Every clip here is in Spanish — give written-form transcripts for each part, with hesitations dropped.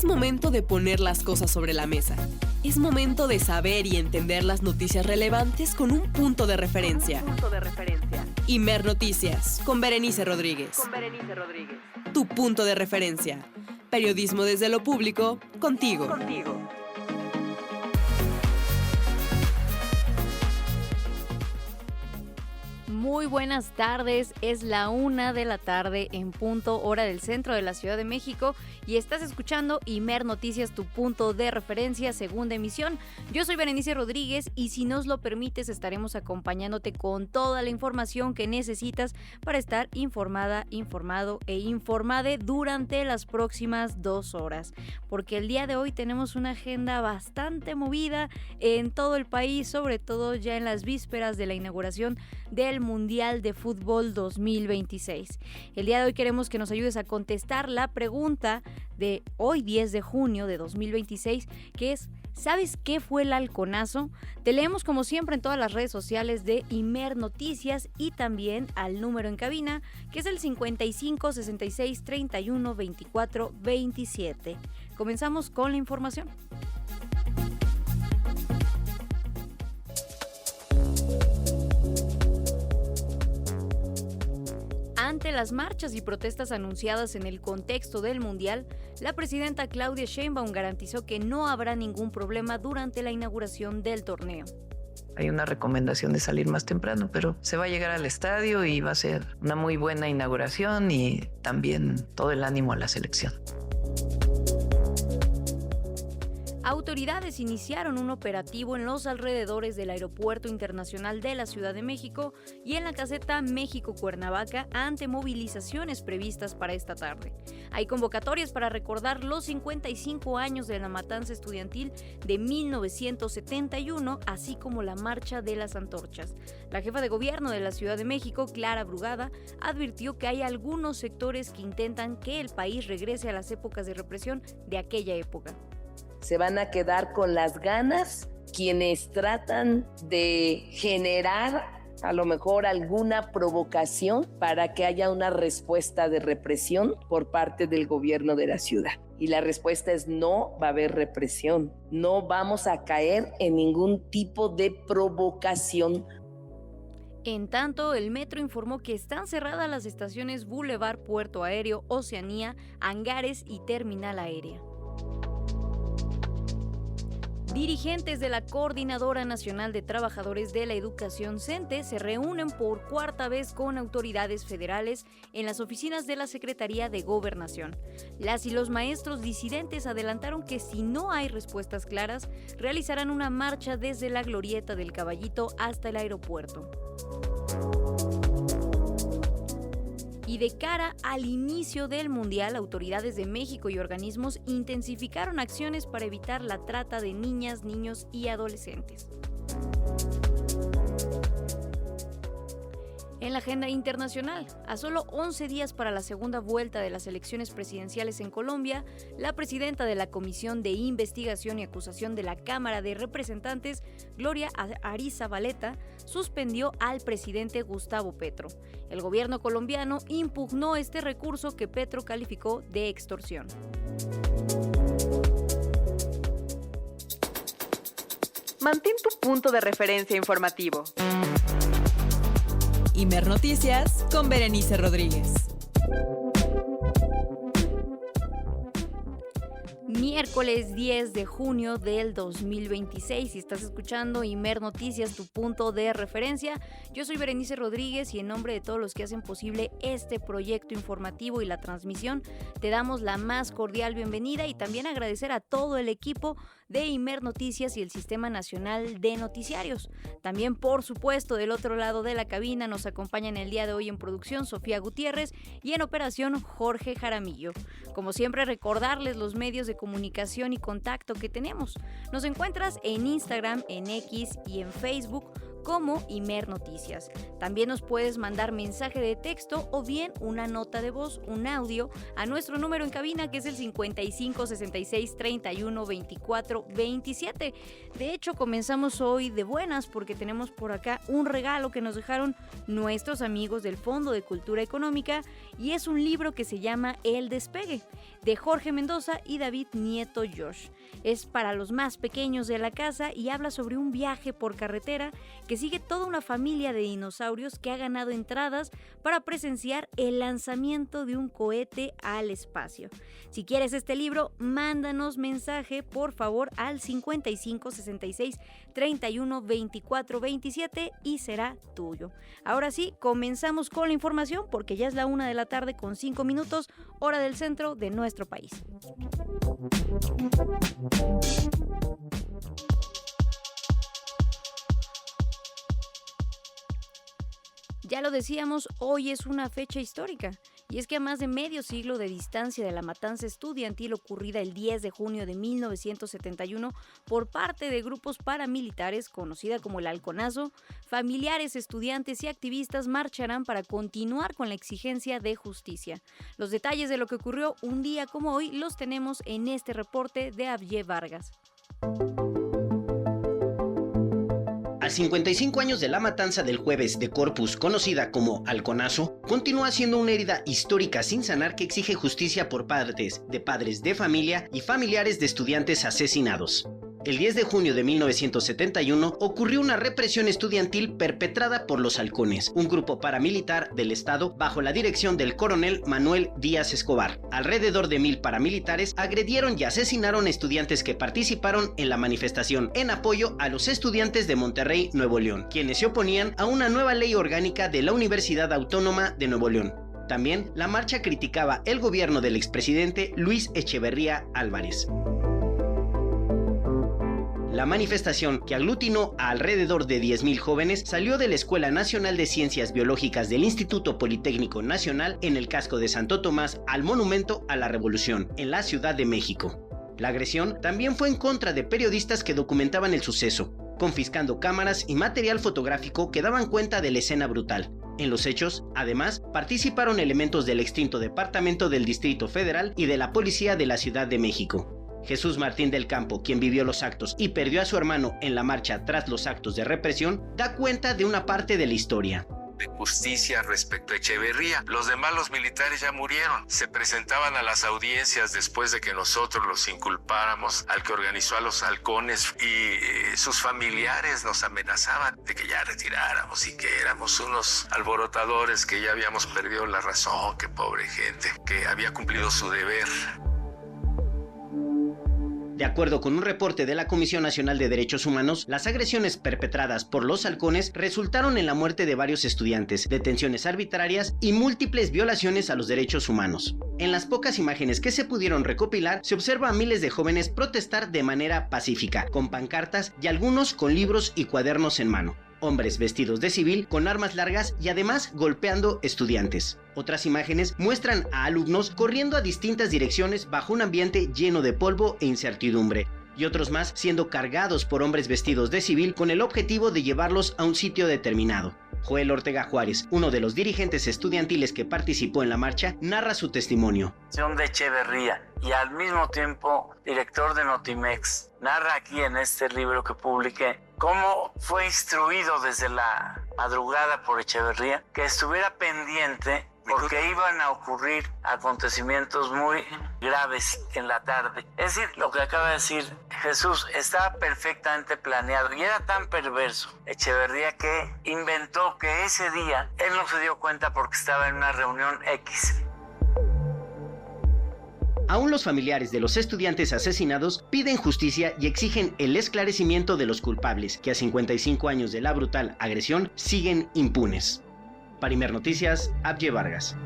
Es momento de poner las cosas sobre la mesa. Es momento de saber y entender las noticias relevantes con un punto de referencia. Imer Noticias, con Berenice Rodríguez. Tu punto de referencia. Periodismo desde lo público, contigo. Muy buenas tardes, es la 1 de la tarde en punto hora del centro de la Ciudad de México y estás escuchando Imer Noticias, tu punto de referencia, segunda emisión. Yo soy Berenice Rodríguez y si nos lo permites estaremos acompañándote con toda la información que necesitas para estar informada, informado e informade durante las próximas 2 horas. Porque el día de hoy tenemos una agenda bastante movida en todo el país, sobre todo ya en las vísperas de la inauguración del Mundial de Fútbol 2026. El día de hoy queremos que nos ayudes a contestar la pregunta de hoy 10 de junio de 2026, que es: ¿sabes qué fue el halconazo? Te leemos como siempre en todas las redes sociales de Imer Noticias y también al número en cabina, que es el 55 66 31 24 27. Comenzamos con la información. Ante las marchas y protestas anunciadas en el contexto del Mundial, la presidenta Claudia Sheinbaum garantizó que no habrá ningún problema durante la inauguración del torneo. Hay una recomendación de salir más temprano, pero se va a llegar al estadio y va a ser una muy buena inauguración y también todo el ánimo a la selección. Autoridades iniciaron un operativo en los alrededores del Aeropuerto Internacional de la Ciudad de México y en la caseta México-Cuernavaca ante movilizaciones previstas para esta tarde. Hay convocatorias para recordar los 55 años de la matanza estudiantil de 1971, así como la Marcha de las Antorchas. La jefa de gobierno de la Ciudad de México, Clara Brugada, advirtió que hay algunos sectores que intentan que el país regrese a las épocas de represión de aquella época. Se van a quedar con las ganas quienes tratan de generar a lo mejor alguna provocación para que haya una respuesta de represión por parte del gobierno de la ciudad. Y la respuesta es: no va a haber represión, no vamos a caer en ningún tipo de provocación. En tanto, el metro informó que están cerradas las estaciones Boulevard Puerto Aéreo, Oceanía, Hangares y Terminal Aérea. Dirigentes de la Coordinadora Nacional de Trabajadores de la Educación CENTE se reúnen por cuarta vez con autoridades federales en las oficinas de la Secretaría de Gobernación. Las y los maestros disidentes adelantaron que si no hay respuestas claras, realizarán una marcha desde la Glorieta del Caballito hasta el aeropuerto. Y de cara al inicio del Mundial, autoridades de México y organismos intensificaron acciones para evitar la trata de niñas, niños y adolescentes. En la agenda internacional, a solo 11 días para la segunda vuelta de las elecciones presidenciales en Colombia, la presidenta de la Comisión de Investigación y Acusación de la Cámara de Representantes, Gloria Arizabaleta, suspendió al presidente Gustavo Petro. El gobierno colombiano impugnó este recurso que Petro calificó de extorsión. Mantén tu punto de referencia informativo. Imer Noticias con Berenice Rodríguez. Miércoles 10 de junio del 2026. Si estás escuchando Imer Noticias, tu punto de referencia, yo soy Berenice Rodríguez y en nombre de todos los que hacen posible este proyecto informativo y la transmisión, te damos la más cordial bienvenida y también agradecer a todo el equipo de Imer Noticias y el Sistema Nacional de Noticiarios. También, por supuesto, del otro lado de la cabina nos acompañan el día de hoy en producción Sofía Gutiérrez y en operación Jorge Jaramillo. Como siempre, recordarles los medios de comunicación y contacto que tenemos. Nos encuentras en Instagram, en X y en Facebook como Imer Noticias. También nos puedes mandar mensaje de texto o bien una nota de voz, un audio, a nuestro número en cabina, que es el 55 66 31 24 27. De hecho, comenzamos hoy de buenas porque tenemos por acá un regalo que nos dejaron nuestros amigos del Fondo de Cultura Económica, y es un libro que se llama El Despegue, de Jorge Mendoza y David Nieto Josh. Es para los más pequeños de la casa y habla sobre un viaje por carretera que sigue toda una familia de dinosaurios que ha ganado entradas para presenciar el lanzamiento de un cohete al espacio. Si quieres este libro, mándanos mensaje por favor al 55 66 31 24 27 y será tuyo. Ahora sí, comenzamos con la información porque ya es la 1:05 p.m, hora del centro de nuestro país. Ya lo decíamos, hoy es una fecha histórica. Y es que a más de medio siglo de distancia de la matanza estudiantil ocurrida el 10 de junio de 1971 por parte de grupos paramilitares, conocida como el Halconazo, familiares, estudiantes y activistas marcharán para continuar con la exigencia de justicia. Los detalles de lo que ocurrió un día como hoy los tenemos en este reporte de Abye Vargas. A 55 años de la matanza del jueves de Corpus, conocida como Halconazo, continúa siendo una herida histórica sin sanar que exige justicia por partes de padres de familia y familiares de estudiantes asesinados. El 10 de junio de 1971 ocurrió una represión estudiantil perpetrada por los Halcones, un grupo paramilitar del Estado bajo la dirección del coronel Manuel Díaz Escobar. Alrededor de 1,000 paramilitares agredieron y asesinaron estudiantes que participaron en la manifestación en apoyo a los estudiantes de Monterrey, Nuevo León, quienes se oponían a una nueva ley orgánica de la Universidad Autónoma de Nuevo León. También la marcha criticaba el gobierno del expresidente Luis Echeverría Álvarez. La manifestación, que aglutinó a alrededor de 10,000 jóvenes, salió de la Escuela Nacional de Ciencias Biológicas del Instituto Politécnico Nacional en el casco de Santo Tomás al Monumento a la Revolución, en la Ciudad de México. La agresión también fue en contra de periodistas que documentaban el suceso, confiscando cámaras y material fotográfico que daban cuenta de la escena brutal. En los hechos, además, participaron elementos del extinto Departamento del Distrito Federal y de la Policía de la Ciudad de México. Jesús Martín del Campo, quien vivió los actos y perdió a su hermano en la marcha tras los actos de represión, da cuenta de una parte de la historia. De justicia respecto a Echeverría. Los demás, los militares, ya murieron. Se presentaban a las audiencias después de que nosotros los inculpáramos, al que organizó a los halcones, y sus familiares nos amenazaban de que ya retiráramos y que éramos unos alborotadores, que ya habíamos perdido la razón, que pobre gente, que había cumplido su deber. De acuerdo con un reporte de la Comisión Nacional de Derechos Humanos, las agresiones perpetradas por los halcones resultaron en la muerte de varios estudiantes, detenciones arbitrarias y múltiples violaciones a los derechos humanos. En las pocas imágenes que se pudieron recopilar, se observa a miles de jóvenes protestar de manera pacífica, con pancartas y algunos con libros y cuadernos en mano. Hombres vestidos de civil con armas largas y además golpeando estudiantes. Otras imágenes muestran a alumnos corriendo a distintas direcciones bajo un ambiente lleno de polvo e incertidumbre, y otros más siendo cargados por hombres vestidos de civil con el objetivo de llevarlos a un sitio determinado. Joel Ortega Juárez, uno de los dirigentes estudiantiles que participó en la marcha, narra su testimonio. De Echeverría y al mismo tiempo director de Notimex, narra aquí en este libro que publiqué cómo fue instruido desde la madrugada por Echeverría que estuviera pendiente porque iban a ocurrir acontecimientos muy graves en la tarde. Es decir, lo que acaba de decir Jesús estaba perfectamente planeado y era tan perverso Echeverría que inventó que ese día él no se dio cuenta porque estaba en una reunión X. Aún los familiares de los estudiantes asesinados piden justicia y exigen el esclarecimiento de los culpables, que a 55 años de la brutal agresión siguen impunes. Para Imer Noticias, Abye Vargas.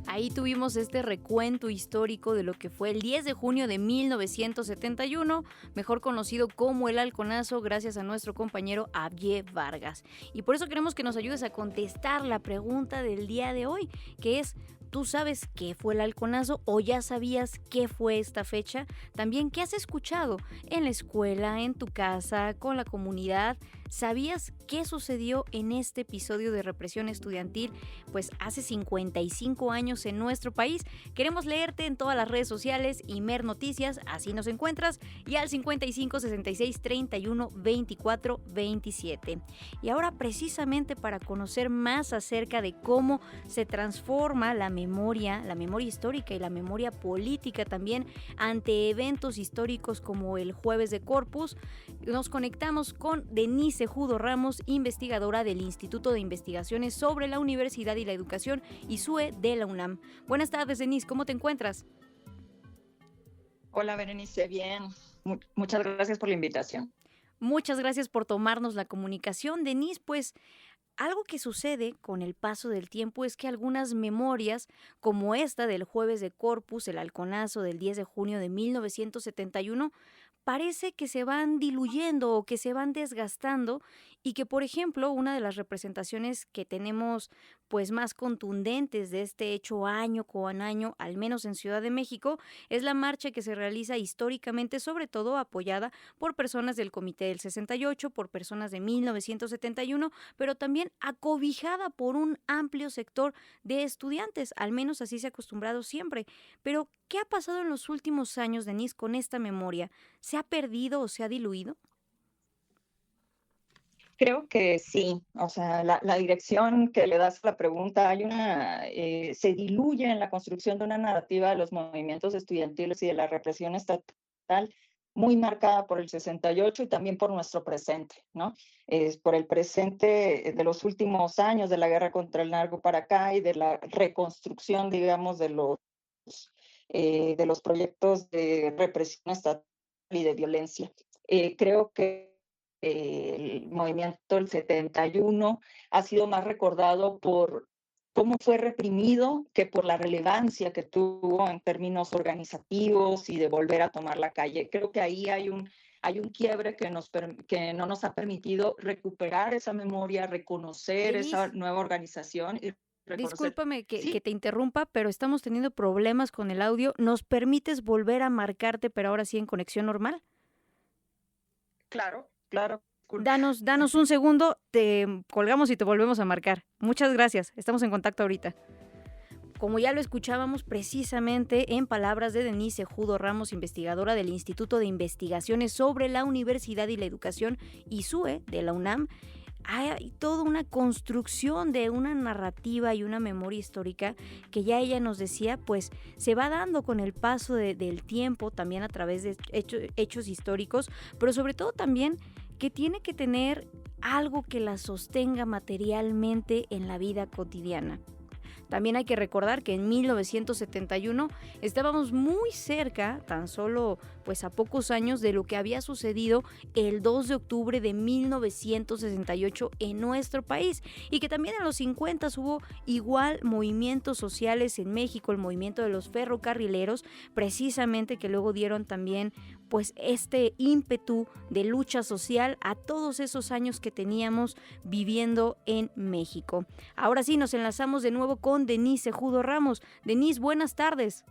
Ahí tuvimos este recuento histórico de lo que fue el 10 de junio de 1971, mejor conocido como el Halconazo, gracias a nuestro compañero Abye Vargas. Y por eso queremos que nos ayudes a contestar la pregunta del día de hoy, que es: ¿Tú sabes qué fue el halconazo o ya sabías qué fue esta fecha? También, ¿qué has escuchado en la escuela, en tu casa, con la comunidad? ¿Sabías qué sucedió en este episodio de represión estudiantil? Pues hace 55 años en nuestro país. Queremos leerte en todas las redes sociales, Imer Noticias, así nos encuentras, y al 55 66 31 24 27. Y ahora, precisamente para conocer más acerca de cómo se transforma la memoria histórica y la memoria política también ante eventos históricos como el Jueves de Corpus, nos conectamos con Denise Judo Ramos, investigadora del Instituto de Investigaciones sobre la Universidad y la Educación, ISUE, de la UNAM. Buenas tardes, Denise, ¿cómo te encuentras? Hola, Berenice, bien. Muchas gracias por la invitación. Muchas gracias por tomarnos la comunicación, Denise. Pues algo que sucede con el paso del tiempo es que algunas memorias, como esta del Jueves de Corpus, el halconazo del 10 de junio de 1971, parece que se van diluyendo o que se van desgastando, y que, por ejemplo, una de las representaciones que tenemos pues más contundentes de este hecho año con año, al menos en Ciudad de México, es la marcha que se realiza históricamente, sobre todo apoyada por personas del Comité del 68, por personas de 1971, pero también acobijada por un amplio sector de estudiantes, al menos así se ha acostumbrado siempre. Pero, ¿qué ha pasado en los últimos años, Denise, con esta memoria? ¿Se ha perdido o se ha diluido? Creo que sí, o sea, la dirección que le das a la pregunta, se diluye en la construcción de una narrativa de los movimientos estudiantiles y de la represión estatal muy marcada por el 68 y también por nuestro presente, ¿no? Es por el presente de los últimos años de la guerra contra el narco para acá y de la reconstrucción, digamos, de los proyectos de represión estatal y de violencia. Creo que el movimiento del 71 ha sido más recordado por cómo fue reprimido que por la relevancia que tuvo en términos organizativos y de volver a tomar la calle. Creo que ahí hay un quiebre que no nos ha permitido recuperar esa memoria, reconocer Denise, esa nueva organización y discúlpame ¿Sí? que te interrumpa, pero estamos teniendo problemas con el audio. ¿Nos permites volver a marcarte, pero ahora sí en conexión normal? Claro. Danos un segundo, te colgamos y te volvemos a marcar. Muchas gracias, estamos en contacto ahorita. Como ya lo escuchábamos precisamente en palabras de Denise Judo Ramos, investigadora del Instituto de Investigaciones sobre la Universidad y la Educación, ISUE, de la UNAM, hay toda una construcción de una narrativa y una memoria histórica que ya ella nos decía, pues se va dando con el paso del tiempo, también a través de hechos históricos, pero sobre todo también que tiene que tener algo que la sostenga materialmente en la vida cotidiana. También hay que recordar que en 1971 estábamos muy cerca, tan solo pues a pocos años, de lo que había sucedido el 2 de octubre de 1968 en nuestro país, y que también en los 50 hubo igual movimientos sociales en México, el movimiento de los ferrocarrileros, precisamente, que luego dieron también pues este ímpetu de lucha social a todos esos años que teníamos viviendo en México. Ahora sí, nos enlazamos de nuevo con Denise Judo Ramos. Denise, buenas tardes.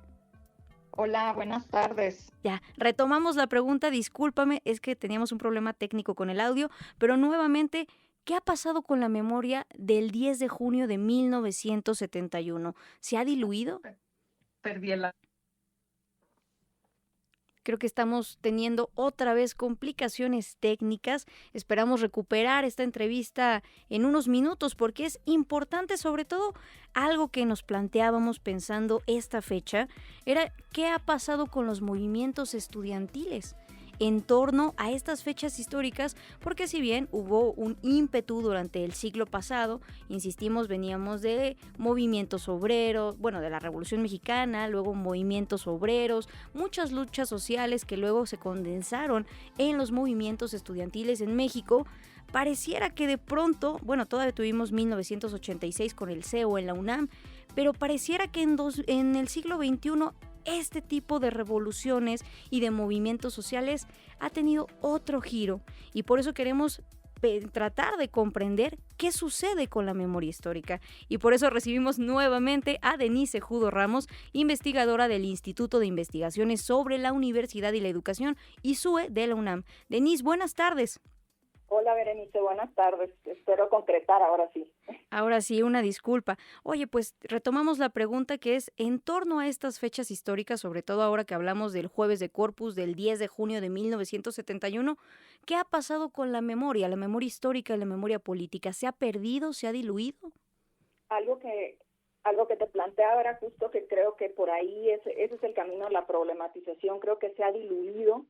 Hola, buenas tardes. Ya, retomamos la pregunta, discúlpame, es que teníamos un problema técnico con el audio, pero nuevamente, ¿qué ha pasado con la memoria del 10 de junio de 1971? ¿Se ha diluido? Perdí el... Creo que estamos teniendo otra vez complicaciones técnicas. Esperamos recuperar esta entrevista en unos minutos, porque es importante, sobre todo algo que nos planteábamos pensando esta fecha, era qué ha pasado con los movimientos estudiantiles en torno a estas fechas históricas, porque si bien hubo un ímpetu durante el siglo pasado, insistimos, veníamos de movimientos obreros, bueno, de la Revolución Mexicana, luego movimientos obreros, muchas luchas sociales que luego se condensaron en los movimientos estudiantiles en México. Pareciera que de pronto, bueno, todavía tuvimos 1986 con el CEO en la UNAM, pero pareciera que en el siglo XXI este tipo de revoluciones y de movimientos sociales ha tenido otro giro, y por eso queremos tratar de comprender qué sucede con la memoria histórica. Y por eso recibimos nuevamente a Denise Judo Ramos, investigadora del Instituto de Investigaciones sobre la Universidad y la Educación, ISUE, de la UNAM. Denise, buenas tardes. Hola Berenice, buenas tardes. Espero concretar ahora sí. Ahora sí, una disculpa. Oye, pues retomamos la pregunta que es, en torno a estas fechas históricas, sobre todo ahora que hablamos del Jueves de Corpus, del 10 de junio de 1971, ¿qué ha pasado con la memoria histórica y la memoria política? ¿Se ha perdido, se ha diluido? Algo que te planteaba era justo que creo que por ahí ese es el camino de la problematización. Creo que se ha diluido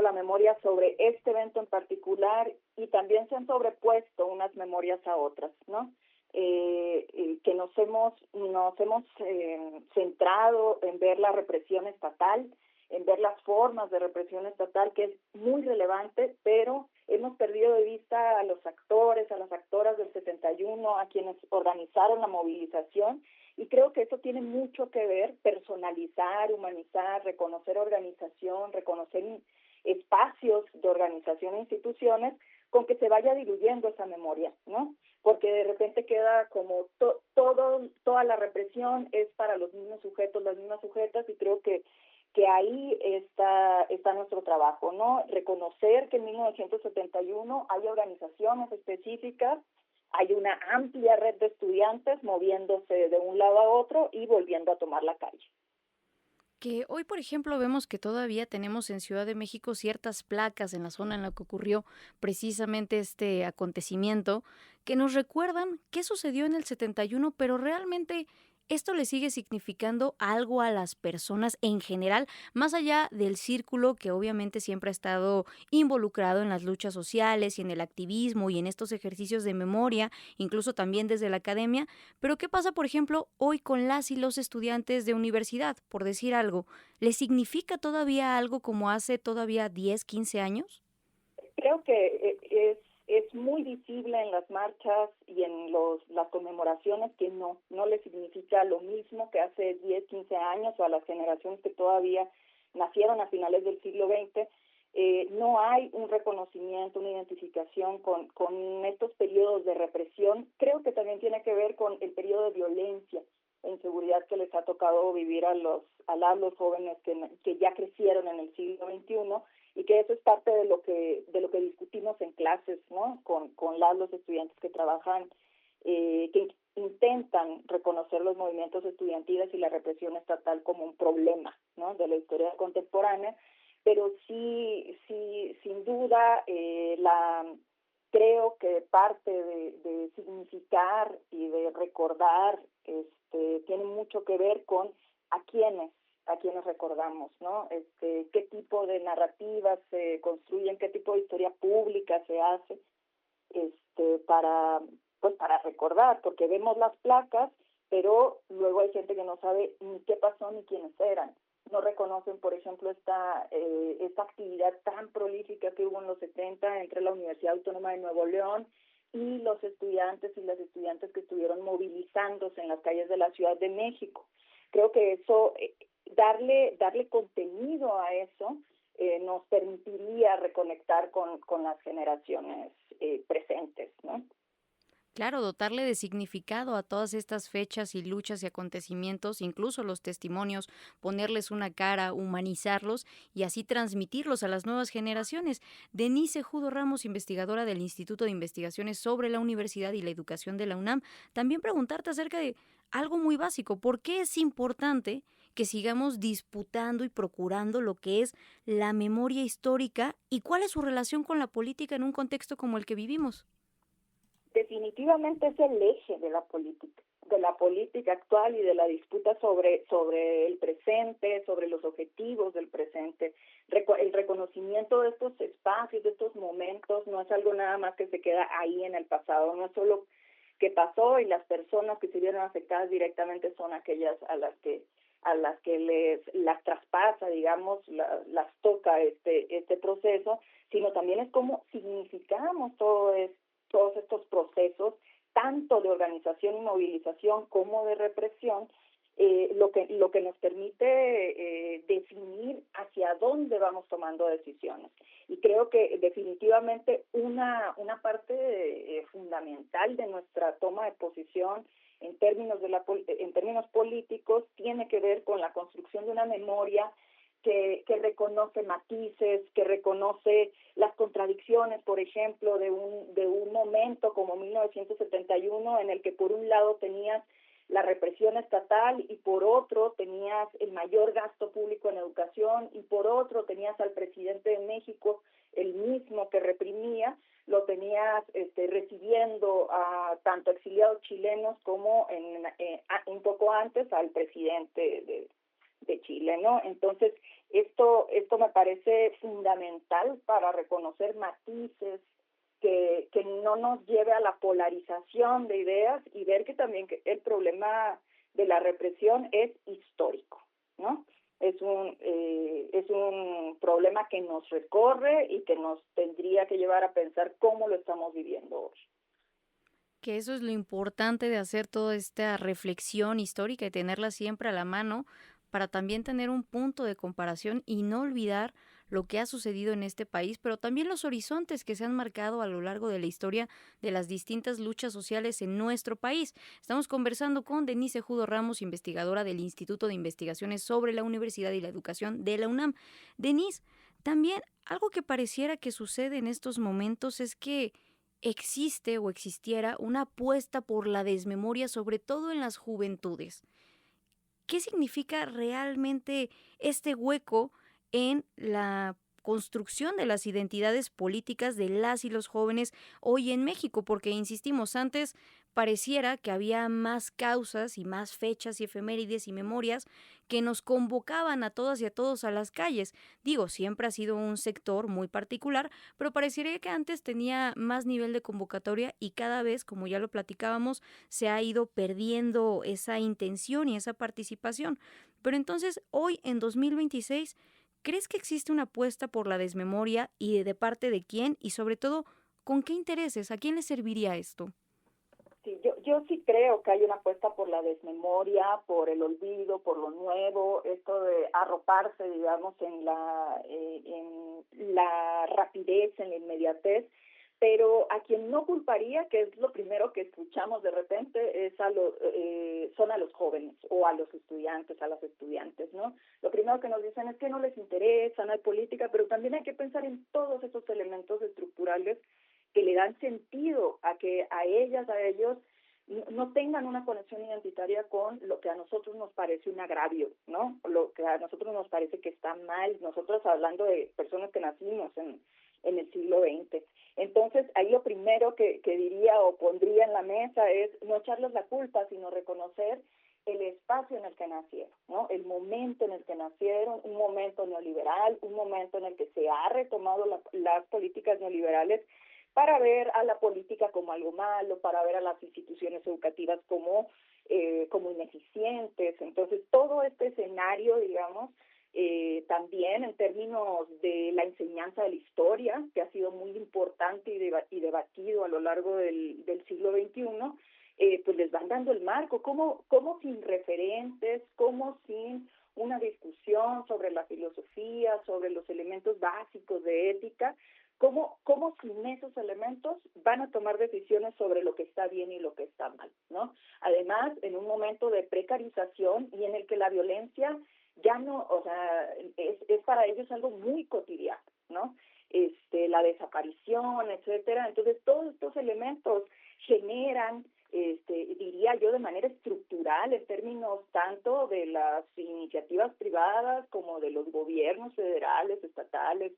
la memoria sobre este evento en particular y también se han sobrepuesto unas memorias a otras, ¿no? Que nos hemos centrado en ver la represión estatal, en ver las formas de represión estatal, que es muy relevante, pero hemos perdido de vista a los actores, a las actoras del 71, a quienes organizaron la movilización, y creo que eso tiene mucho que ver, personalizar, humanizar, reconocer organización, reconocer espacios de organización e instituciones, con que se vaya diluyendo esa memoria, ¿no? Porque de repente queda como toda la represión es para los mismos sujetos, las mismas sujetas, y creo que ahí está nuestro trabajo, ¿no? Reconocer que en 1971 hay organizaciones específicas, hay una amplia red de estudiantes moviéndose de un lado a otro y volviendo a tomar la calle. Que hoy, por ejemplo, vemos que todavía tenemos en Ciudad de México ciertas placas en la zona en la que ocurrió precisamente este acontecimiento que nos recuerdan qué sucedió en el 71, pero realmente esto le sigue significando algo a las personas en general, más allá del círculo que obviamente siempre ha estado involucrado en las luchas sociales y en el activismo y en estos ejercicios de memoria, incluso también desde la academia. Pero ¿qué pasa, por ejemplo, hoy con las y los estudiantes de universidad, por decir algo? ¿Les significa todavía algo como hace todavía 10, 15 años? Creo que es muy visible en las marchas y en las conmemoraciones que no le significa lo mismo que hace 10, 15 años o a las generaciones que todavía nacieron a finales del siglo XX. No hay un reconocimiento, una identificación con estos periodos de represión. Creo que también tiene que ver con el periodo de violencia e inseguridad que les ha tocado vivir a los jóvenes que ya crecieron en el siglo XXI, y que eso es parte de lo que discutimos en clases, ¿no? Con los estudiantes que trabajan, que intentan reconocer los movimientos estudiantiles y la represión estatal como un problema, ¿no? De la historia contemporánea, pero sí sin duda creo que parte de significar y de recordar tiene mucho que ver con a quienes recordamos, ¿no? Qué tipo de narrativas se construyen, qué tipo de historia pública se hace, para recordar, porque vemos las placas, pero luego hay gente que no sabe ni qué pasó ni quiénes eran. No reconocen, por ejemplo, esta actividad tan prolífica que hubo en los 70 entre la Universidad Autónoma de Nuevo León y los estudiantes y las estudiantes que estuvieron movilizándose en las calles de la Ciudad de México. Creo que eso, darle contenido a eso, nos permitiría reconectar con las generaciones presentes, ¿no? Claro, dotarle de significado a todas estas fechas y luchas y acontecimientos, incluso los testimonios, ponerles una cara, humanizarlos y así transmitirlos a las nuevas generaciones. Denise Judo Ramos, investigadora del Instituto de Investigaciones sobre la Universidad y la Educación de la UNAM, también preguntarte acerca de algo muy básico. ¿Por qué es importante que sigamos disputando y procurando lo que es la memoria histórica y cuál es su relación con la política en un contexto como el que vivimos? Definitivamente es el eje de la política actual y de la disputa sobre el presente, sobre los objetivos del presente. El reconocimiento de estos espacios, de estos momentos, no es algo nada más que se queda ahí en el pasado, no es solo que pasó y las personas que se vieron afectadas directamente son aquellas a las que las traspasa, digamos, las toca este proceso, sino también es cómo significamos todos estos procesos, tanto de organización y movilización como de represión, lo que nos permite definir hacia dónde vamos tomando decisiones. Y creo que definitivamente una parte fundamental de nuestra toma de posición en términos políticos tiene que ver con la construcción de una memoria que reconoce matices, que reconoce las contradicciones, por ejemplo, de un momento como 1971, en el que por un lado tenías la represión estatal y por otro tenías el mayor gasto público en educación y por otro tenías al presidente de México, el mismo que reprimía, lo tenías recibiendo a tanto exiliados chilenos como un poco antes al presidente de Chile, ¿no? Entonces, esto me parece fundamental para reconocer matices, que no nos lleve a la polarización de ideas y ver que también que el problema de la represión es histórico, ¿no? Es un problema que nos recorre y que nos tendría que llevar a pensar cómo lo estamos viviendo hoy. Que eso es lo importante de hacer toda esta reflexión histórica y tenerla siempre a la mano para también tener un punto de comparación y no olvidar lo que ha sucedido en este país, pero también los horizontes que se han marcado a lo largo de la historia de las distintas luchas sociales en nuestro país. Estamos conversando con Denise Judo Ramos, investigadora del Instituto de Investigaciones sobre la Universidad y la Educación de la UNAM. Denise, también algo que pareciera que sucede en estos momentos es que existe o existiera una apuesta por la desmemoria, sobre todo en las juventudes. ¿Qué significa realmente este hueco en la construcción de las identidades políticas de las y los jóvenes hoy en México? Porque, insistimos, antes pareciera que había más causas y más fechas y efemérides y memorias que nos convocaban a todas y a todos a las calles. Digo, siempre ha sido un sector muy particular, pero parecería que antes tenía más nivel de convocatoria y cada vez, como ya lo platicábamos, se ha ido perdiendo esa intención y esa participación. Pero entonces, hoy en 2026, ¿crees que existe una apuesta por la desmemoria y de parte de quién? Y sobre todo, ¿con qué intereses? ¿A quién le serviría esto? Sí, yo sí creo que hay una apuesta por la desmemoria, por el olvido, por lo nuevo, esto de arroparse, digamos, en la rapidez, en la inmediatez, pero a quien no culparía, que es lo primero que escuchamos de repente, son a los jóvenes o a los estudiantes, a las estudiantes, ¿no? Lo primero que nos dicen es que no les interesa, no hay política, pero también hay que pensar en todos esos elementos estructurales que le dan sentido a que a ellas, a ellos, no tengan una conexión identitaria con lo que a nosotros nos parece un agravio, ¿no? Lo que a nosotros nos parece que está mal, nosotros hablando de personas que nacimos en el siglo XX. Entonces, ahí lo primero que diría o pondría en la mesa es no echarles la culpa, sino reconocer el espacio en el que nacieron, ¿no? El momento en el que nacieron, un momento neoliberal, un momento en el que se ha retomado las políticas neoliberales para ver a la política como algo malo, para ver a las instituciones educativas como ineficientes. Entonces, todo este escenario, digamos, también en términos de la enseñanza de la historia, que ha sido muy importante y debatido a lo largo del siglo XXI, pues les van dando el marco, como sin referentes, como sin una discusión sobre la filosofía, sobre los elementos básicos de ética, ¿Cómo sin esos elementos van a tomar decisiones sobre lo que está bien y lo que está mal, ¿no? Además, en un momento de precarización y en el que la violencia ya no, o sea, es para ellos algo muy cotidiano, ¿no? La desaparición, etcétera. Entonces, todos estos elementos generan, diría yo, de manera estructural, en términos tanto de las iniciativas privadas como de los gobiernos federales, estatales,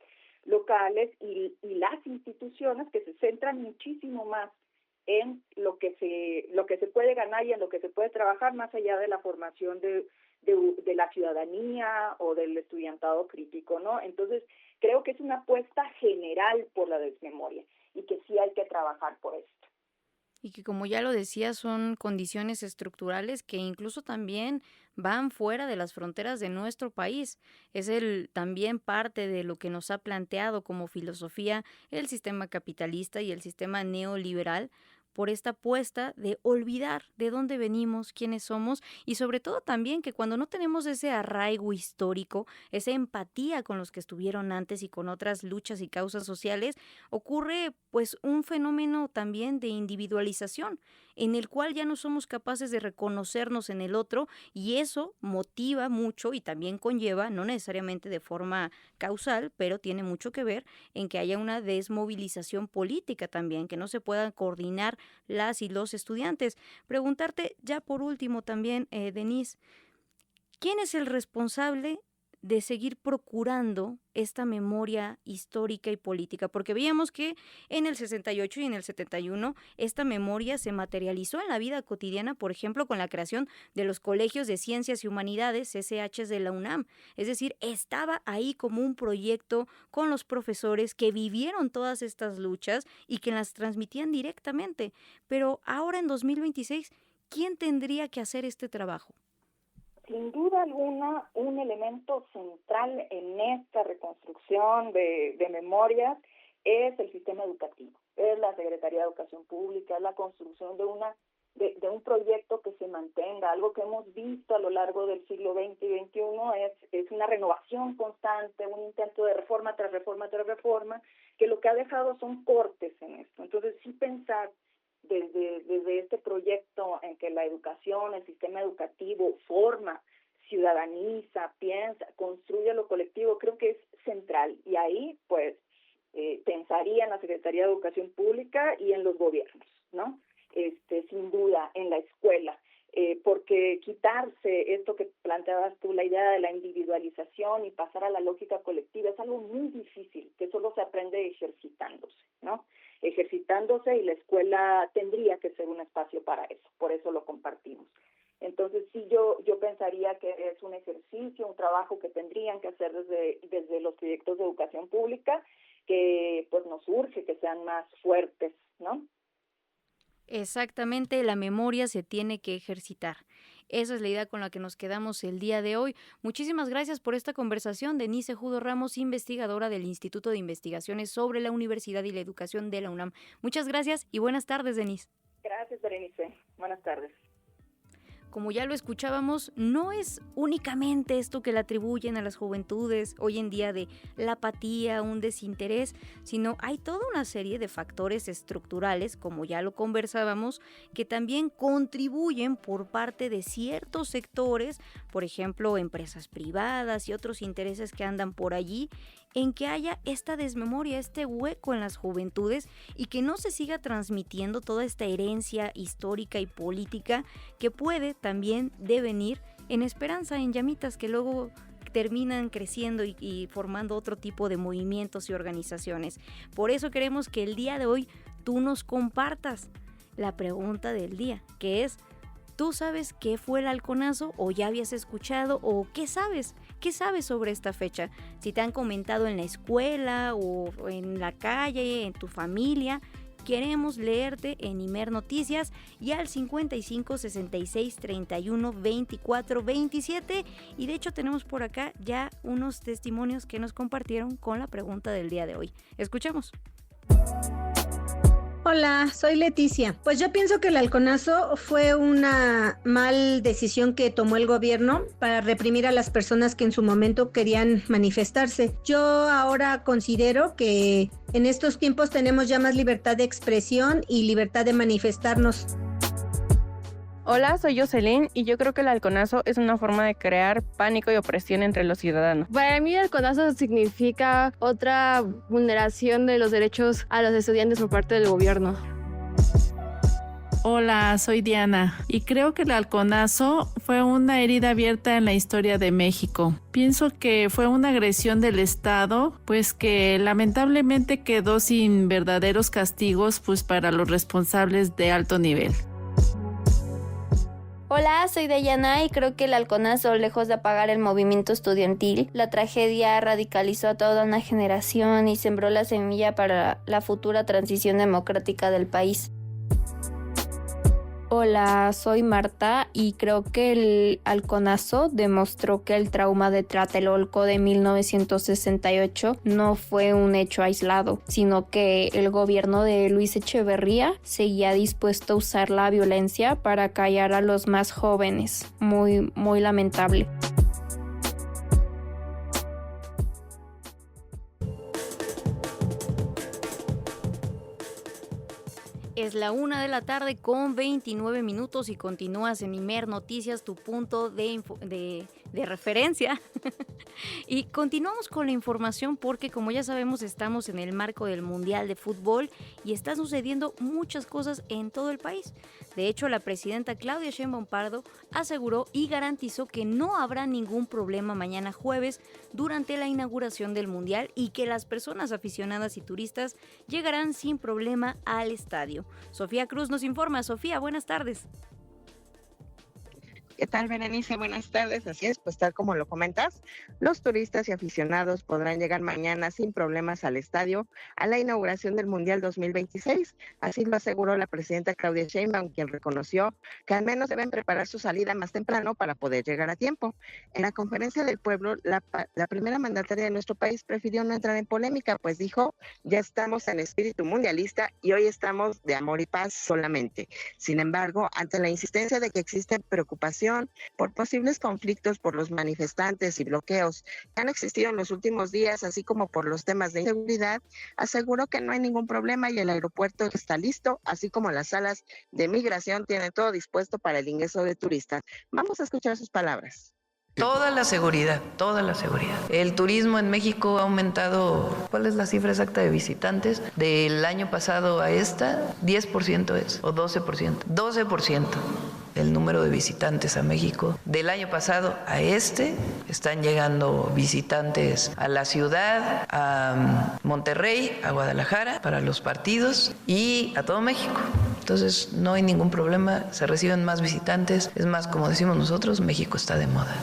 locales y las instituciones, que se centran muchísimo más en lo que se puede ganar y en lo que se puede trabajar, más allá de la formación de la ciudadanía o del estudiantado crítico, ¿no? Entonces, creo que es una apuesta general por la desmemoria y que sí hay que trabajar por esto. Y que, como ya lo decía, son condiciones estructurales que incluso también van fuera de las fronteras de nuestro país. Es también parte de lo que nos ha planteado como filosofía el sistema capitalista y el sistema neoliberal, por esta apuesta de olvidar de dónde venimos, quiénes somos y sobre todo también que cuando no tenemos ese arraigo histórico, esa empatía con los que estuvieron antes y con otras luchas y causas sociales, ocurre pues un fenómeno también de individualización en el cual ya no somos capaces de reconocernos en el otro y eso motiva mucho y también conlleva, no necesariamente de forma causal, pero tiene mucho que ver en que haya una desmovilización política también, que no se puedan coordinar las y los estudiantes. Preguntarte ya por último también, Denise, ¿quién es el responsable de seguir procurando esta memoria histórica y política? Porque veíamos que en el 68 y en el 71 esta memoria se materializó en la vida cotidiana, por ejemplo, con la creación de los colegios de ciencias y humanidades, CCHs de la UNAM. Es decir, estaba ahí como un proyecto con los profesores que vivieron todas estas luchas y que las transmitían directamente. Pero ahora en 2026, ¿quién tendría que hacer este trabajo? Sin duda alguna, un elemento central en esta reconstrucción de memorias es el sistema educativo, es la Secretaría de Educación Pública, es la construcción de un proyecto que se mantenga. Algo que hemos visto a lo largo del siglo XX y XXI es una renovación constante, un intento de reforma tras reforma tras reforma, que lo que ha dejado son cortes en esto. Entonces, sí pensar desde este proyecto en que la educación, el sistema educativo forma, ciudadaniza, piensa, construye lo colectivo, creo que es central. Y ahí, pues, pensaría en la Secretaría de Educación Pública y en los gobiernos, ¿no? Sin duda, en la escuela, porque quitarse esto que planteabas tú, la idea de la individualización y pasar a la lógica colectiva, es algo muy difícil, que solo se aprende ejercitándose, ¿no? Ejercitándose, y la escuela tendría que ser un espacio para eso, por eso lo compartimos. Entonces sí, yo pensaría que es un ejercicio, un trabajo que tendrían que hacer desde los proyectos de educación pública, que pues nos urge que sean más fuertes, ¿no? Exactamente, la memoria se tiene que ejercitar. Esa es la idea con la que nos quedamos el día de hoy. Muchísimas gracias por esta conversación, Denise Judo Ramos, investigadora del Instituto de Investigaciones sobre la Universidad y la Educación de la UNAM. Muchas gracias y buenas tardes, Denise. Gracias, Berenice. Buenas tardes. Como ya lo escuchábamos, no es únicamente esto que le atribuyen a las juventudes hoy en día de la apatía, un desinterés, sino hay toda una serie de factores estructurales, como ya lo conversábamos, que también contribuyen por parte de ciertos sectores, por ejemplo, empresas privadas y otros intereses que andan por allí, en que haya esta desmemoria, este hueco en las juventudes y que no se siga transmitiendo toda esta herencia histórica y política que puede también devenir en esperanza, en llamitas que luego terminan creciendo y formando otro tipo de movimientos y organizaciones. Por eso queremos que el día de hoy tú nos compartas la pregunta del día, que es: ¿tú sabes qué fue el halconazo o ya habías escuchado o qué sabes? ¿Qué sabes sobre esta fecha? Si te han comentado en la escuela o en la calle, en tu familia, queremos leerte en Imer Noticias y al 55 66 31 24 27. Y de hecho tenemos por acá ya unos testimonios que nos compartieron con la pregunta del día de hoy. Escuchemos. Hola, soy Leticia. Pues yo pienso que el halconazo fue una mal decisión que tomó el gobierno para reprimir a las personas que en su momento querían manifestarse. Yo ahora considero que en estos tiempos tenemos ya más libertad de expresión y libertad de manifestarnos. Hola, soy Jocelyn y yo creo que el halconazo es una forma de crear pánico y opresión entre los ciudadanos. Para mí el halconazo significa otra vulneración de los derechos a los estudiantes por parte del gobierno. Hola, soy Diana y creo que el halconazo fue una herida abierta en la historia de México. Pienso que fue una agresión del Estado, pues que lamentablemente quedó sin verdaderos castigos pues para los responsables de alto nivel. Hola, soy Dayana y creo que el halconazo, lejos de apagar el movimiento estudiantil, la tragedia radicalizó a toda una generación y sembró la semilla para la futura transición democrática del país. Hola, soy Marta y creo que el halconazo demostró que el trauma de Tlatelolco de 1968 no fue un hecho aislado, sino que el gobierno de Luis Echeverría seguía dispuesto a usar la violencia para callar a los más jóvenes. Muy, muy lamentable. Es la 1:00 con 29 minutos y continúas en Imer Noticias, tu punto de referencia. Y continuamos con la información porque, como ya sabemos, estamos en el marco del Mundial de Fútbol y están sucediendo muchas cosas en todo el país. De hecho, la presidenta Claudia Sheinbaum Pardo aseguró y garantizó que no habrá ningún problema mañana jueves durante la inauguración del Mundial y que las personas aficionadas y turistas llegarán sin problema al estadio. Sofía Cruz nos informa. Sofía, buenas tardes. ¿Qué tal, Berenice? Buenas tardes. Así es, pues tal como lo comentas, los turistas y aficionados podrán llegar mañana sin problemas al estadio a la inauguración del Mundial 2026. Así lo aseguró la presidenta Claudia Sheinbaum, quien reconoció que al menos deben preparar su salida más temprano para poder llegar a tiempo. En la conferencia del pueblo, la primera mandataria de nuestro país prefirió no entrar en polémica, pues dijo, ya estamos en espíritu mundialista y hoy estamos de amor y paz solamente. Sin embargo, ante la insistencia de que existe preocupación por posibles conflictos por los manifestantes y bloqueos que han existido en los últimos días, así como por los temas de inseguridad, aseguró que no hay ningún problema y el aeropuerto está listo, así como las salas de migración tienen todo dispuesto para el ingreso de turistas. Vamos a escuchar sus palabras. Toda la seguridad, toda la seguridad. El turismo en México ha aumentado, ¿cuál es la cifra exacta de visitantes? Del año pasado a esta, 10% es, o 12%. 12% el número de visitantes a México. Del año pasado a este, están llegando visitantes a la ciudad, a Monterrey, a Guadalajara, para los partidos y a todo México. Entonces no hay ningún problema, se reciben más visitantes. Es más, como decimos nosotros, México está de moda.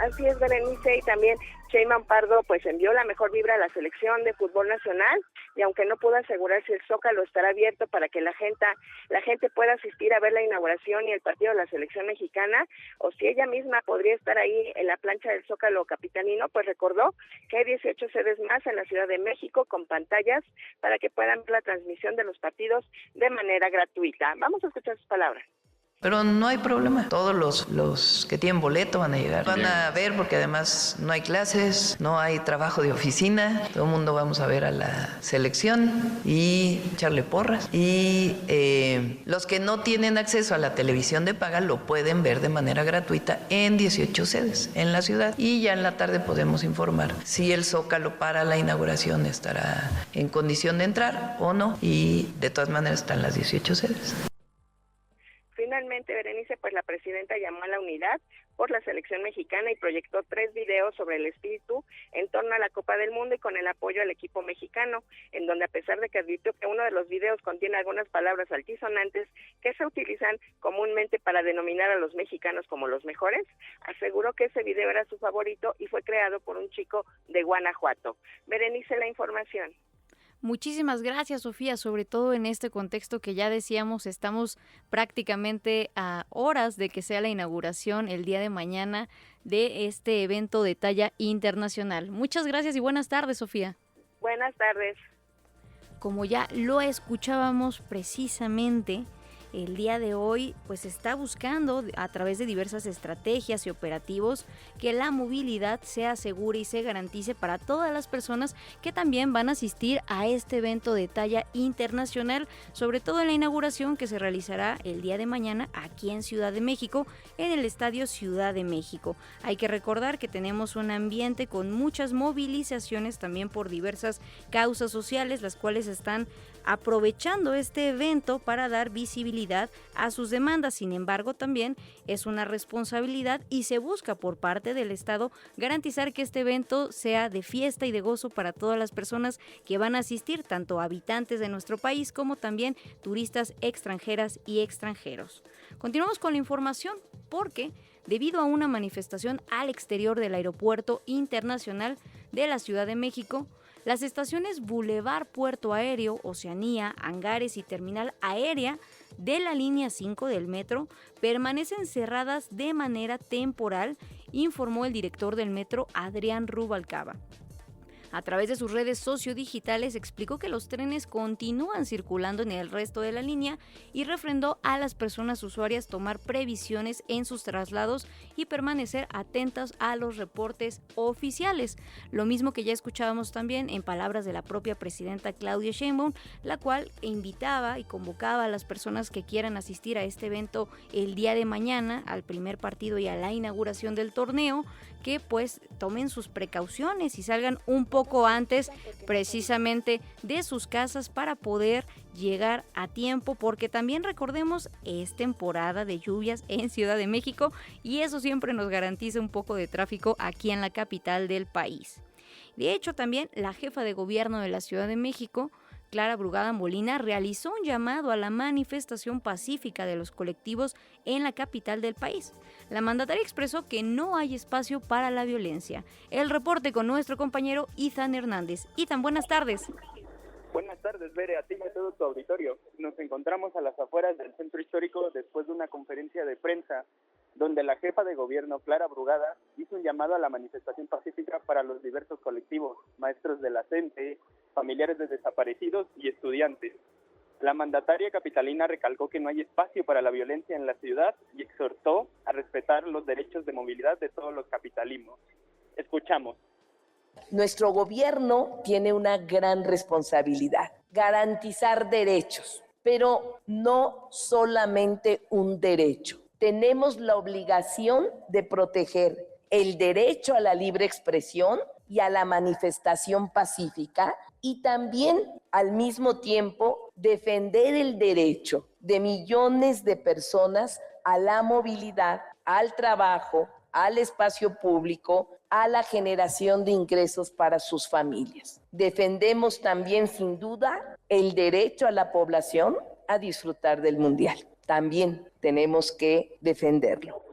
Así es, Berenice, y también Sheinbaum Pardo pues envió la mejor vibra a la selección de fútbol nacional, y aunque no pudo asegurar si el Zócalo estará abierto para que la gente pueda asistir a ver la inauguración y el partido de la selección mexicana, o si ella misma podría estar ahí en la plancha del Zócalo capitalino, pues recordó que hay 18 sedes más en la Ciudad de México con pantallas para que puedan ver la transmisión de los partidos de manera gratuita. Vamos a escuchar sus palabras. Pero no hay problema. Todos los que tienen boleto van a llegar. Van a ver porque además no hay clases, no hay trabajo de oficina. Todo el mundo vamos a ver a la selección y echarle porras. Y los que no tienen acceso a la televisión de paga lo pueden ver de manera gratuita en 18 sedes en la ciudad. Y ya en la tarde podemos informar si el Zócalo para la inauguración estará en condición de entrar o no. Y de todas maneras están las 18 sedes. Finalmente, Berenice, pues la presidenta llamó a la unidad por la selección mexicana y proyectó 3 videos sobre el espíritu en torno a la Copa del Mundo y con el apoyo al equipo mexicano, en donde a pesar de que advirtió que uno de los videos contiene algunas palabras altisonantes que se utilizan comúnmente para denominar a los mexicanos como los mejores, aseguró que ese video era su favorito y fue creado por un chico de Guanajuato. Berenice, la información. Muchísimas gracias, Sofía, sobre todo en este contexto que ya decíamos, estamos prácticamente a horas de que sea la inauguración el día de mañana de este evento de talla internacional. Muchas gracias y buenas tardes, Sofía. Buenas tardes. Como ya lo escuchábamos precisamente, el día de hoy pues está buscando a través de diversas estrategias y operativos que la movilidad sea segura y se garantice para todas las personas que también van a asistir a este evento de talla internacional, sobre todo en la inauguración que se realizará el día de mañana aquí en Ciudad de México, en el Estadio Ciudad de México. Hay que recordar que tenemos un ambiente con muchas movilizaciones también por diversas causas sociales, las cuales están aprovechando este evento para dar visibilidad a sus demandas. Sin embargo, también es una responsabilidad y se busca por parte del Estado garantizar que este evento sea de fiesta y de gozo para todas las personas que van a asistir, tanto habitantes de nuestro país como también turistas extranjeras y extranjeros. Continuamos con la información porque debido a una manifestación al exterior del Aeropuerto Internacional de la Ciudad de México, Las estaciones Boulevard Puerto Aéreo, Oceanía, Hangares y Terminal Aérea de la línea 5 del metro permanecen cerradas de manera temporal, informó el director del metro, Adrián Rubalcaba. A través de sus redes sociodigitales explicó que los trenes continúan circulando en el resto de la línea y refrendó a las personas usuarias tomar previsiones en sus traslados y permanecer atentas a los reportes oficiales. Lo mismo que ya escuchábamos también en palabras de la propia presidenta Claudia Sheinbaum, la cual invitaba y convocaba a las personas que quieran asistir a este evento el día de mañana, al primer partido y a la inauguración del torneo, que pues tomen sus precauciones y salgan un poco antes precisamente de sus casas para poder llegar a tiempo, porque también recordemos, es temporada de lluvias en Ciudad de México y eso siempre nos garantiza un poco de tráfico aquí en la capital del país. De hecho, también la jefa de gobierno de la Ciudad de México, Clara Brugada Molina, realizó un llamado a la manifestación pacífica de los colectivos en la capital del país. La mandataria expresó que no hay espacio para la violencia. El reporte con nuestro compañero Ethan Hernández. Ethan, buenas tardes. Buenas tardes, Bere, a ti y a todo tu auditorio. Nos encontramos a las afueras del centro histórico después de una conferencia de prensa donde la jefa de gobierno, Clara Brugada, hizo un llamado a la manifestación pacífica para los diversos colectivos, maestros de la CENTE, familiares de desaparecidos y estudiantes. La mandataria capitalina recalcó que no hay espacio para la violencia en la ciudad y exhortó a respetar los derechos de movilidad de todos los capitalinos. Escuchamos. Nuestro gobierno tiene una gran responsabilidad, garantizar derechos, pero no solamente un derecho. Tenemos la obligación de proteger el derecho a la libre expresión y a la manifestación pacífica y también al mismo tiempo defender el derecho de millones de personas a la movilidad, al trabajo, al espacio público, a la generación de ingresos para sus familias. Defendemos también, sin duda, el derecho a la población a disfrutar del Mundial. También tenemos que defenderlo.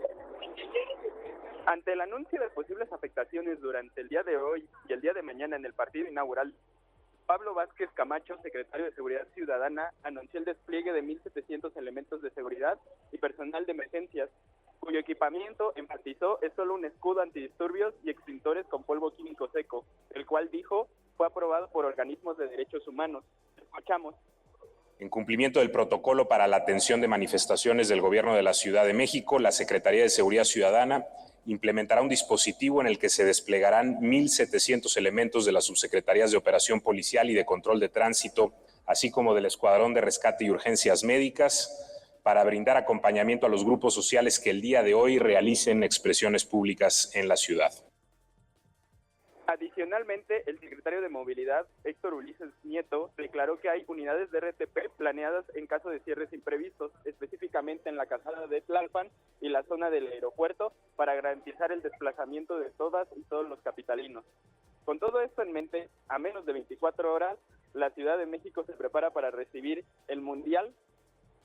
Ante el anuncio de posibles afectaciones durante el día de hoy y el día de mañana en el partido inaugural, Pablo Vázquez Camacho, secretario de Seguridad Ciudadana, anunció el despliegue de 1,700 elementos de seguridad y personal de emergencias, cuyo equipamiento, enfatizó, es solo un escudo antidisturbios y extintores con polvo químico seco, el cual, dijo, fue aprobado por organismos de derechos humanos. Escuchamos. En cumplimiento del protocolo para la atención de manifestaciones del Gobierno de la Ciudad de México, la Secretaría de Seguridad Ciudadana implementará un dispositivo en el que se desplegarán 1,700 elementos de las subsecretarías de Operación Policial y de Control de Tránsito, así como del Escuadrón de Rescate y Urgencias Médicas, para brindar acompañamiento a los grupos sociales que el día de hoy realicen expresiones públicas en la ciudad. Adicionalmente, el secretario de Movilidad, Héctor Ulises Nieto, declaró que hay unidades de RTP planeadas en caso de cierres imprevistos, específicamente en la calzada de Tlalpan y la zona del aeropuerto, para garantizar el desplazamiento de todas y todos los capitalinos. Con todo esto en mente, a menos de 24 horas, la Ciudad de México se prepara para recibir el Mundial.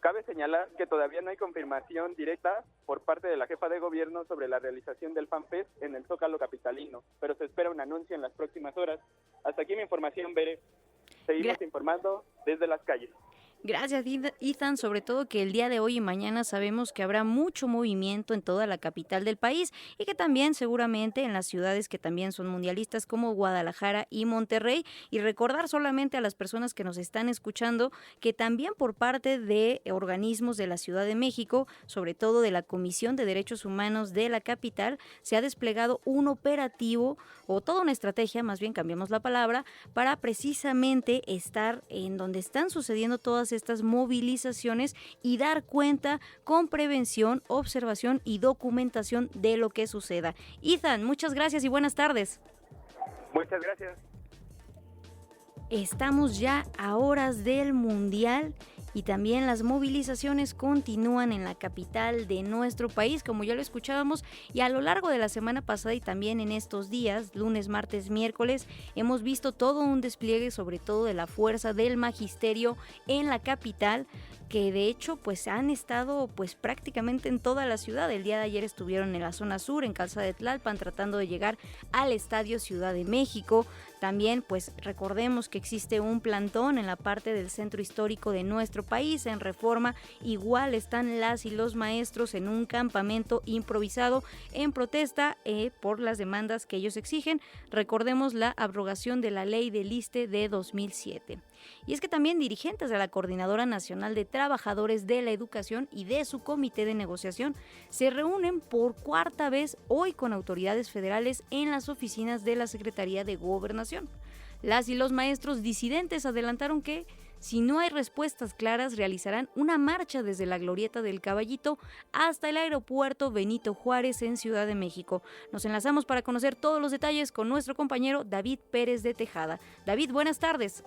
Cabe señalar que todavía no hay confirmación directa por parte de la jefa de gobierno sobre la realización del FanFest en el Zócalo capitalino, pero se espera un anuncio en las próximas horas. Hasta aquí mi información, Bere. Seguimos informando desde las calles. Gracias, Ethan, sobre todo que el día de hoy y mañana sabemos que habrá mucho movimiento en toda la capital del país y que también seguramente en las ciudades que también son mundialistas como Guadalajara y Monterrey, y recordar solamente a las personas que nos están escuchando que también por parte de organismos de la Ciudad de México, sobre todo de la Comisión de Derechos Humanos de la capital, se ha desplegado un operativo o toda una estrategia, más bien cambiamos la palabra, para precisamente estar en donde están sucediendo todas estas movilizaciones y dar cuenta con prevención, observación y documentación de lo que suceda. Ethan, muchas gracias y buenas tardes. Muchas gracias. Estamos ya a horas del Mundial y también las movilizaciones continúan en la capital de nuestro país, como ya lo escuchábamos, y a lo largo de la semana pasada y también en estos días, lunes, martes, miércoles, hemos visto todo un despliegue, sobre todo de la fuerza del magisterio en la capital, que de hecho pues han estado pues prácticamente en toda la ciudad. El día de ayer estuvieron en la zona sur, en Calzada de Tlalpan, tratando de llegar al Estadio Ciudad de México. También pues recordemos que existe un plantón en la parte del centro histórico de nuestro país, en Reforma. Igual están las y los maestros en un campamento improvisado en protesta por las demandas que ellos exigen. Recordemos la abrogación de la ley del ISSSTE de 2007. Y es que también dirigentes de la Coordinadora Nacional de Trabajadores de la Educación y de su comité de negociación se reúnen por cuarta vez hoy con autoridades federales en las oficinas de la Secretaría de Gobernación. Las y los maestros disidentes adelantaron que, si no hay respuestas claras, realizarán una marcha desde la Glorieta del Caballito hasta el aeropuerto Benito Juárez en Ciudad de México. Nos enlazamos para conocer todos los detalles con nuestro compañero David Pérez de Tejada. David, buenas tardes.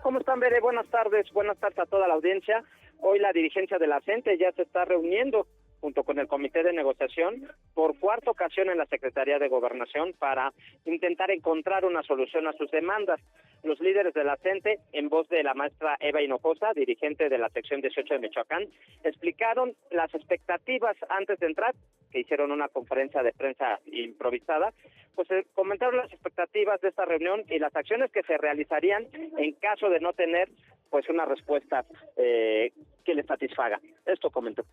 ¿Cómo están, Bere? Buenas tardes a toda la audiencia. Hoy la dirigencia de la CENTE ya se está reuniendo junto con el comité de negociación por cuarta ocasión en la Secretaría de Gobernación para intentar encontrar una solución a sus demandas. Los líderes de la CENTE, en voz de la maestra Eva Hinojosa, dirigente de la sección 18 de Michoacán, explicaron las expectativas antes de entrar, que hicieron una conferencia de prensa improvisada, pues comentaron las expectativas de esta reunión y las acciones que se realizarían en caso de no tener pues una respuesta que les satisfaga. Esto comentó.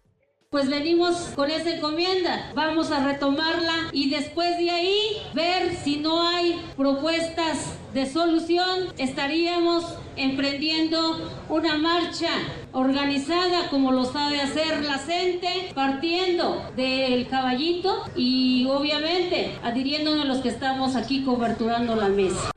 Pues venimos con esa encomienda, vamos a retomarla y después de ahí ver si no hay propuestas de solución, estaríamos emprendiendo una marcha organizada como lo sabe hacer la CENTE, partiendo del Caballito y obviamente adhiriéndonos a los que estamos aquí coberturando la mesa.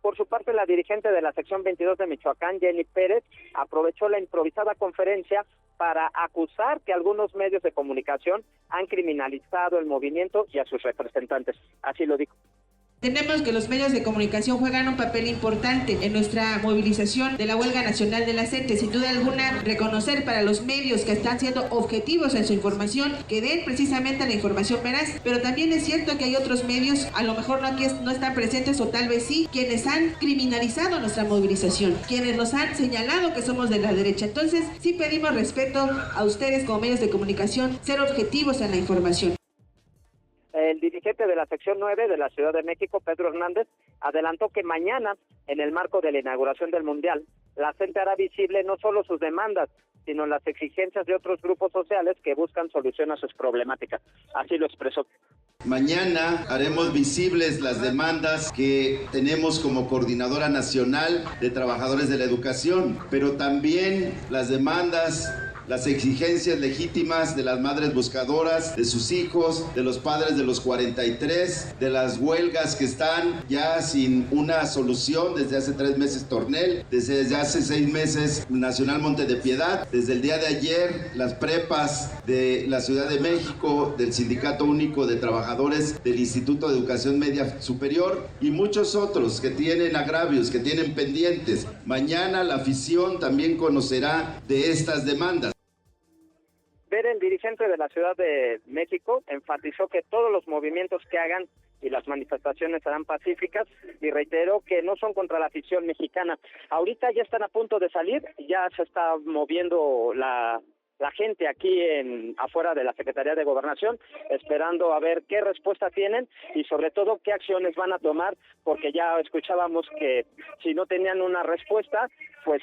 Por su parte, la dirigente de la sección 22 de Michoacán, Jenny Pérez, aprovechó la improvisada conferencia para acusar que algunos medios de comunicación han criminalizado el movimiento y a sus representantes. Así lo dijo. Entendemos que los medios de comunicación juegan un papel importante en nuestra movilización de la huelga nacional de la CENTE. Sin duda alguna, reconocer para los medios que están siendo objetivos en su información, que den precisamente la información veraz, pero también es cierto que hay otros medios, a lo mejor no están presentes o tal vez sí, quienes han criminalizado nuestra movilización, quienes nos han señalado que somos de la derecha. Entonces, sí pedimos respeto a ustedes como medios de comunicación, ser objetivos en la información. El dirigente de la sección 9 de la Ciudad de México, Pedro Hernández, adelantó que mañana, en el marco de la inauguración del Mundial, la CENTE hará visible no solo sus demandas, sino las exigencias de otros grupos sociales que buscan solución a sus problemáticas. Así lo expresó. Mañana haremos visibles las demandas que tenemos como Coordinadora Nacional de Trabajadores de la Educación, pero también las demandas, las exigencias legítimas de las madres buscadoras, de sus hijos, de los padres de los 43, de las huelgas que están ya sin una solución desde hace 3 meses Tornel, desde hace 6 meses Nacional Monte de Piedad, desde el día de ayer las prepas de la Ciudad de México, del Sindicato Único de Trabajadores del Instituto de Educación Media Superior y muchos otros que tienen agravios, que tienen pendientes. Mañana la afición también conocerá de estas demandas. El dirigente de la Ciudad de México enfatizó que todos los movimientos que hagan y las manifestaciones serán pacíficas y reiteró que no son contra la afición mexicana. Ahorita ya están a punto de salir, ya se está moviendo la gente aquí afuera de la Secretaría de Gobernación, esperando a ver qué respuesta tienen y sobre todo qué acciones van a tomar, porque ya escuchábamos que si no tenían una respuesta, pues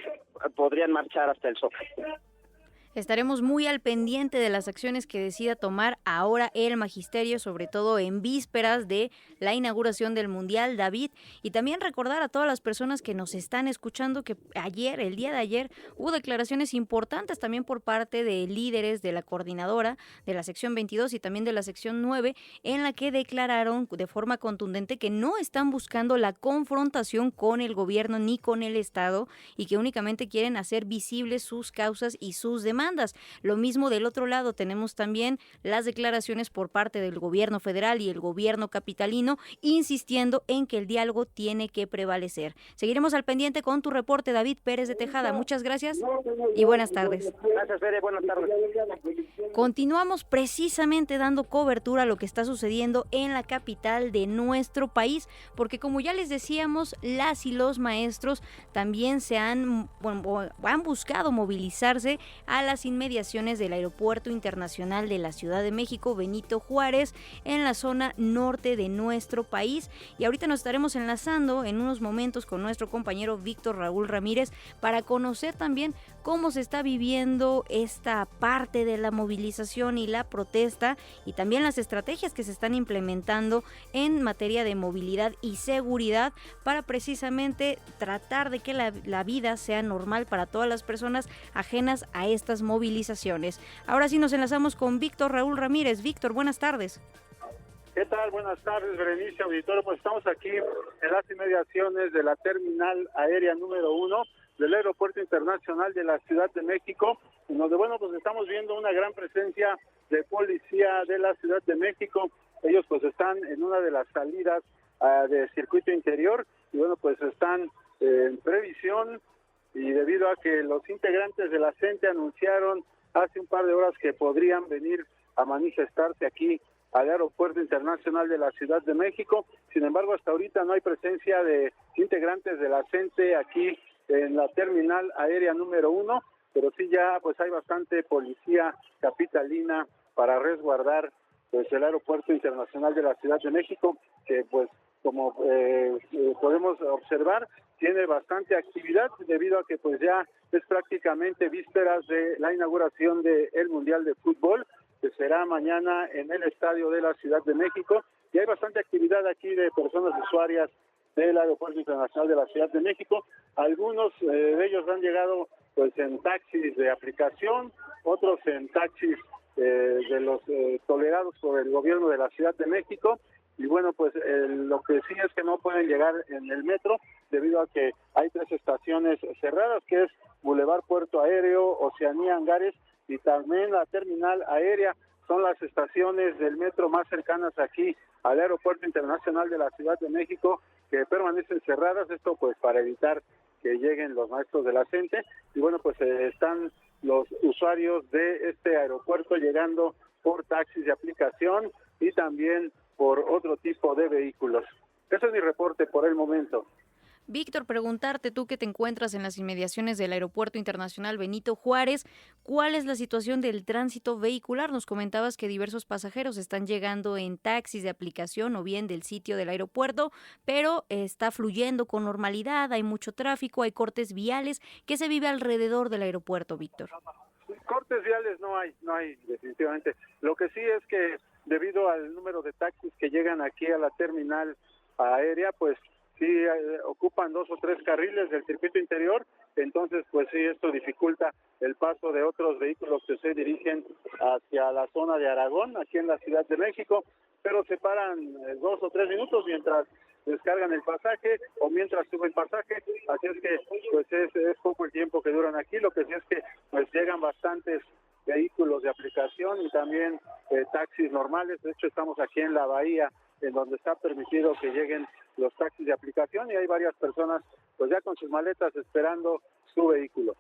podrían marchar hasta el Zócalo. Estaremos muy al pendiente de las acciones que decida tomar ahora el magisterio, sobre todo en vísperas de la inauguración del Mundial, David, y también recordar a todas las personas que nos están escuchando que el día de ayer, hubo declaraciones importantes también por parte de líderes de la coordinadora de la sección 22 y también de la sección 9, en la que declararon de forma contundente que no están buscando la confrontación con el gobierno ni con el Estado y que únicamente quieren hacer visibles sus causas y sus demandas. Lo mismo del otro lado, tenemos también las declaraciones por parte del gobierno federal y el gobierno capitalino insistiendo en que el diálogo tiene que prevalecer. Seguiremos al pendiente con tu reporte, David Pérez de Tejada. Muchas gracias y buenas tardes. Gracias, Bere. Buenas tardes. Continuamos precisamente dando cobertura a lo que está sucediendo en la capital de nuestro país, porque como ya les decíamos, las y los maestros también han buscado movilizarse a las inmediaciones del Aeropuerto Internacional de la Ciudad de México Benito Juárez, en la zona norte de nuestro país. Y ahorita nos estaremos enlazando en unos momentos con nuestro compañero Víctor Raúl Ramírez para conocer también cómo se está viviendo esta parte de la movilización y la protesta, y también las estrategias que se están implementando en materia de movilidad y seguridad para precisamente tratar de que la vida sea normal para todas las personas ajenas a estas movilizaciones. Ahora sí nos enlazamos con Víctor Raúl Ramírez. Víctor, buenas tardes. ¿Qué tal? Buenas tardes, Berenice, auditorio. Pues estamos aquí en las inmediaciones de la terminal aérea número 1 del Aeropuerto Internacional de la Ciudad de México, en donde, bueno, pues estamos viendo una gran presencia de policía de la Ciudad de México. Ellos pues están en una de las salidas de circuito interior y, bueno, pues están en previsión, y debido a que los integrantes de la CENTE anunciaron hace un par de horas que podrían venir a manifestarse aquí al Aeropuerto Internacional de la Ciudad de México. Sin embargo, hasta ahorita no hay presencia de integrantes de la CENTE aquí en la terminal aérea número 1, pero sí ya pues hay bastante policía capitalina para resguardar pues el Aeropuerto Internacional de la Ciudad de México, que pues como podemos observar tiene bastante actividad debido a que pues ya es prácticamente vísperas de la inauguración del Mundial de Fútbol, que será mañana en el Estadio de la Ciudad de México, y hay bastante actividad aquí de personas usuarias del Aeropuerto Internacional de la Ciudad de México. Algunos de ellos han llegado pues en taxis de aplicación, otros en taxis de los tolerados por el gobierno de la Ciudad de México, y bueno, pues lo que sí es que no pueden llegar en el metro debido a que hay 3 estaciones cerradas, que es Boulevard Puerto Aéreo, Oceanía Hangares y también la terminal aérea. Son las estaciones del metro más cercanas aquí al Aeropuerto Internacional de la Ciudad de México, que permanecen cerradas, esto pues para evitar que lleguen los maestros de la CENTE. Y bueno, pues están los usuarios de este aeropuerto llegando por taxis de aplicación y también por otro tipo de vehículos. Ese es mi reporte por el momento. Víctor, preguntarte, tú que te encuentras en las inmediaciones del Aeropuerto Internacional Benito Juárez, ¿cuál es la situación del tránsito vehicular? Nos comentabas que diversos pasajeros están llegando en taxis de aplicación o bien del sitio del aeropuerto, pero está fluyendo con normalidad, hay mucho tráfico, hay cortes viales. ¿Qué se vive alrededor del aeropuerto, Víctor? Cortes viales no hay definitivamente. Lo que sí es que debido al número de taxis que llegan aquí a la terminal aérea, pues sí ocupan 2 o 3 carriles del circuito interior, entonces pues sí, esto dificulta el paso de otros vehículos que se dirigen hacia la zona de Aragón, aquí en la Ciudad de México, pero se paran 2 o 3 minutos mientras descargan el pasaje o mientras suben pasaje, así es que pues es poco el tiempo que duran aquí. Lo que sí es que pues llegan bastantes vehículos de aplicación y también taxis normales. De hecho, estamos aquí en la bahía, en donde está permitido que lleguen los taxis de aplicación, y hay varias personas pues ya con sus maletas esperando su vehículo.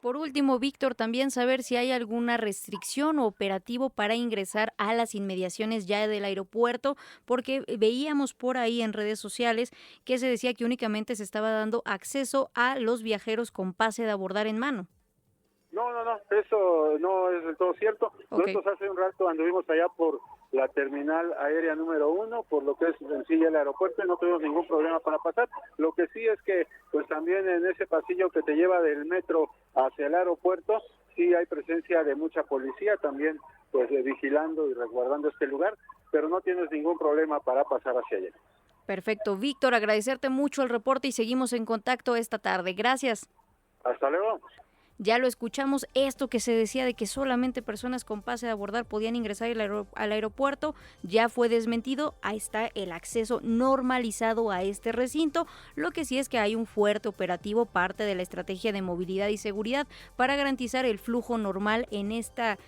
Por último, Víctor, también saber si hay alguna restricción o operativo para ingresar a las inmediaciones ya del aeropuerto, porque veíamos por ahí en redes sociales que se decía que únicamente se estaba dando acceso a los viajeros con pase de abordar en mano. No, eso no es del todo cierto. Okay. Nosotros hace un rato anduvimos allá por la terminal aérea número 1, por lo que es sencilla el aeropuerto, y no tuvimos ningún problema para pasar. Lo que sí es que pues también en ese pasillo que te lleva del metro hacia el aeropuerto, sí hay presencia de mucha policía también, pues vigilando y resguardando este lugar, pero no tienes ningún problema para pasar hacia allá. Perfecto, Víctor, agradecerte mucho el reporte y seguimos en contacto esta tarde. Gracias. Hasta luego. Ya lo escuchamos, esto que se decía de que solamente personas con pase de abordar podían ingresar al aeropuerto, ya fue desmentido. Ahí está el acceso normalizado a este recinto. Lo que sí es que hay un fuerte operativo, parte de la estrategia de movilidad y seguridad para garantizar el flujo normal en este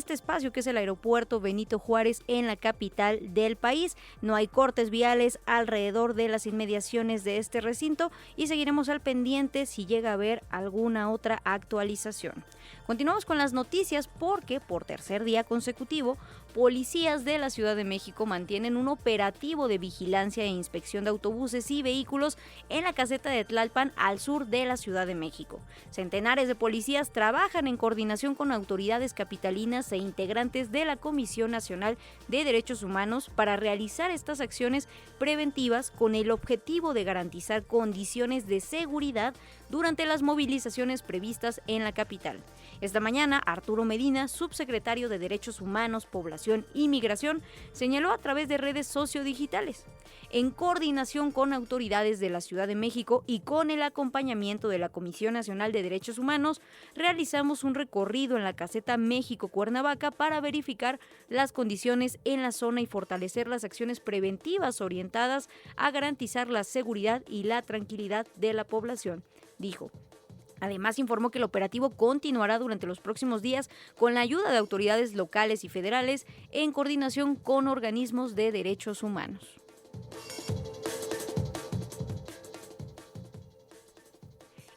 espacio que es el aeropuerto Benito Juárez en la capital del país. No hay cortes viales alrededor de las inmediaciones de este recinto y seguiremos al pendiente si llega a haber alguna otra actividad actualización. Continuamos con las noticias porque por tercer día consecutivo, policías de la Ciudad de México mantienen un operativo de vigilancia e inspección de autobuses y vehículos en la caseta de Tlalpan al sur de la Ciudad de México. Centenares de policías trabajan en coordinación con autoridades capitalinas e integrantes de la Comisión Nacional de Derechos Humanos para realizar estas acciones preventivas con el objetivo de garantizar condiciones de seguridad durante las movilizaciones previstas en la capital. Esta mañana, Arturo Medina, subsecretario de Derechos Humanos, Población y Migración, señaló a través de redes sociodigitales: en coordinación con autoridades de la Ciudad de México y con el acompañamiento de la Comisión Nacional de Derechos Humanos, realizamos un recorrido en la caseta México-Cuernavaca para verificar las condiciones en la zona y fortalecer las acciones preventivas orientadas a garantizar la seguridad y la tranquilidad de la población, dijo. Además, informó que el operativo continuará durante los próximos días con la ayuda de autoridades locales y federales en coordinación con organismos de derechos humanos.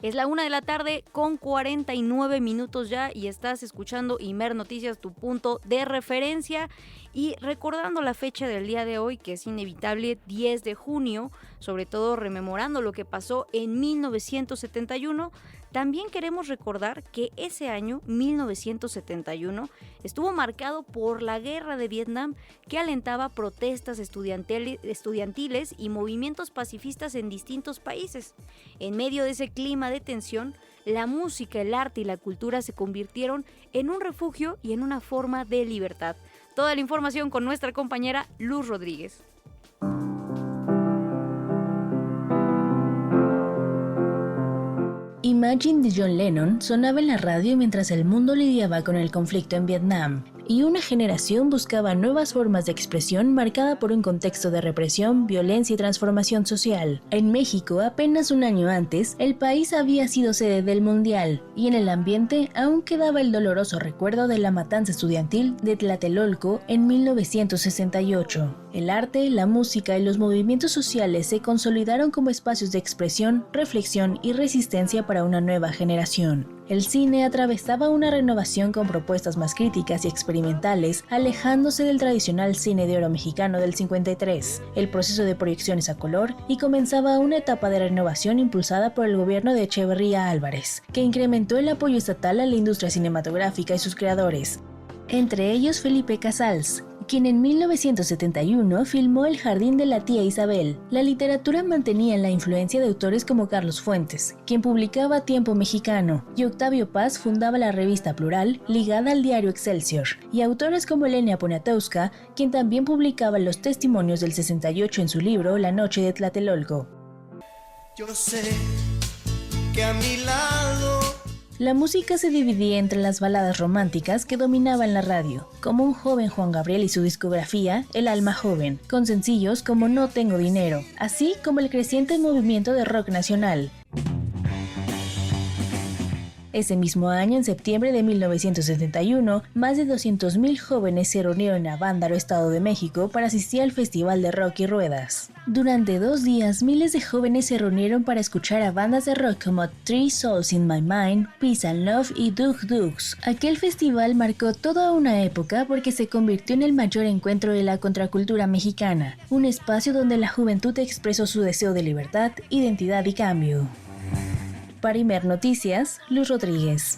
Es la 1:00 p.m. con 49 minutos ya y estás escuchando Imer Noticias, tu punto de referencia. Y recordando la fecha del día de hoy, que es inevitable, 10 de junio, sobre todo rememorando lo que pasó en 1971, también queremos recordar que ese año, 1971, estuvo marcado por la Guerra de Vietnam, que alentaba protestas estudiantiles y movimientos pacifistas en distintos países. En medio de ese clima de tensión, la música, el arte y la cultura se convirtieron en un refugio y en una forma de libertad. Toda la información con nuestra compañera Luz Rodríguez. Imagine de John Lennon sonaba en la radio mientras el mundo lidiaba con el conflicto en Vietnam, y una generación buscaba nuevas formas de expresión marcada por un contexto de represión, violencia y transformación social. En México, apenas un año antes, el país había sido sede del Mundial, y en el ambiente aún quedaba el doloroso recuerdo de la matanza estudiantil de Tlatelolco en 1968. El arte, la música y los movimientos sociales se consolidaron como espacios de expresión, reflexión y resistencia para una nueva generación. El cine atravesaba una renovación con propuestas más críticas y experimentales, alejándose del tradicional cine de oro mexicano del 53, el proceso de proyecciones a color, y comenzaba una etapa de renovación impulsada por el gobierno de Echeverría Álvarez, que incrementó el apoyo estatal a la industria cinematográfica y sus creadores, entre ellos Felipe Casals, quien en 1971 filmó El jardín de la tía Isabel. La literatura mantenía la influencia de autores como Carlos Fuentes, quien publicaba Tiempo Mexicano, y Octavio Paz fundaba la revista Plural, ligada al diario Excelsior, y autores como Elena Poniatowska, quien también publicaba los testimonios del 68 en su libro La noche de Tlatelolco. Yo sé que a mi lado... La música se dividía entre las baladas románticas que dominaban la radio, como Un joven Juan Gabriel y su discografía El alma joven, con sencillos como No tengo dinero, así como el creciente movimiento de rock nacional. Ese mismo año, en septiembre de 1971, más de 200,000 jóvenes se reunieron en Avándaro, Estado de México, para asistir al Festival de Rock y Ruedas. Durante 2 días, miles de jóvenes se reunieron para escuchar a bandas de rock como Three Souls in My Mind, Peace and Love y Duk Duks. Aquel festival marcó toda una época porque se convirtió en el mayor encuentro de la contracultura mexicana, un espacio donde la juventud expresó su deseo de libertad, identidad y cambio. Para Imer Noticias, Luz Rodríguez.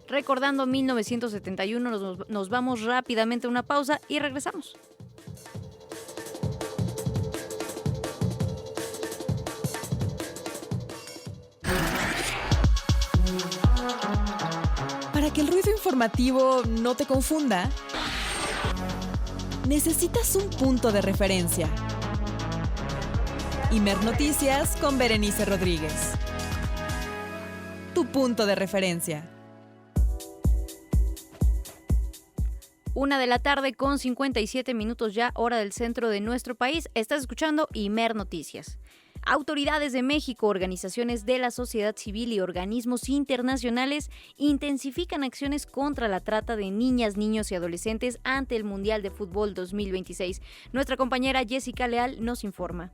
Recordando 1971, nos vamos rápidamente a una pausa y regresamos. Para que el ruido informativo no te confunda, necesitas un punto de referencia. Imer Noticias con Berenice Rodríguez. Tu punto de referencia. 1:00 p.m. con 57 minutos ya, hora del centro de nuestro país. Estás escuchando Imer Noticias. Autoridades de México, organizaciones de la sociedad civil y organismos internacionales intensifican acciones contra la trata de niñas, niños y adolescentes ante el Mundial de Fútbol 2026. Nuestra compañera Jessica Leal nos informa.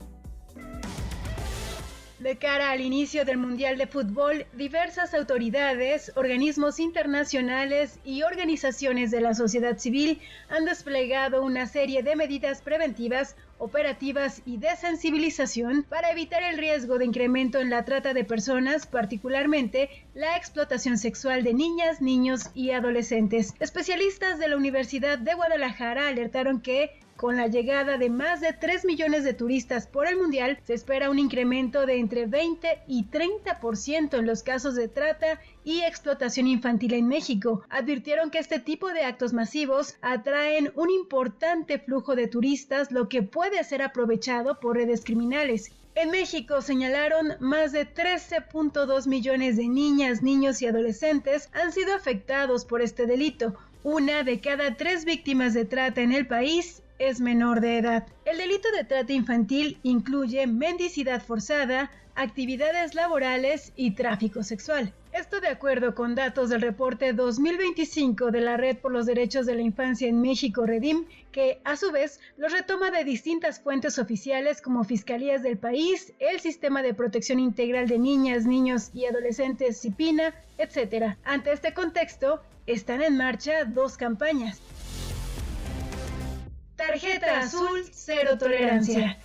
De cara al inicio del Mundial de Fútbol, diversas autoridades, organismos internacionales y organizaciones de la sociedad civil han desplegado una serie de medidas preventivas, operativas y de sensibilización para evitar el riesgo de incremento en la trata de personas, particularmente la explotación sexual de niñas, niños y adolescentes. Especialistas de la Universidad de Guadalajara alertaron que con la llegada de más de 3 millones de turistas por el Mundial, se espera un incremento de entre 20 y 30% en los casos de trata y explotación infantil en México. Advirtieron que este tipo de actos masivos atraen un importante flujo de turistas, lo que puede ser aprovechado por redes criminales. En México, señalaron, más de 13.2 millones de niñas, niños y adolescentes han sido afectados por este delito. Una de cada 3 víctimas de trata en el país es menor de edad. El delito de trata infantil incluye mendicidad forzada, actividades laborales y tráfico sexual. Esto de acuerdo con datos del reporte 2025 de la Red por los Derechos de la Infancia en México, Redim, que a su vez los retoma de distintas fuentes oficiales como fiscalías del país, el Sistema de Protección Integral de Niñas, Niños y Adolescentes, CIPINA, etc. Ante este contexto, están en marcha 2 campañas. Tarjeta azul, cero tolerancia.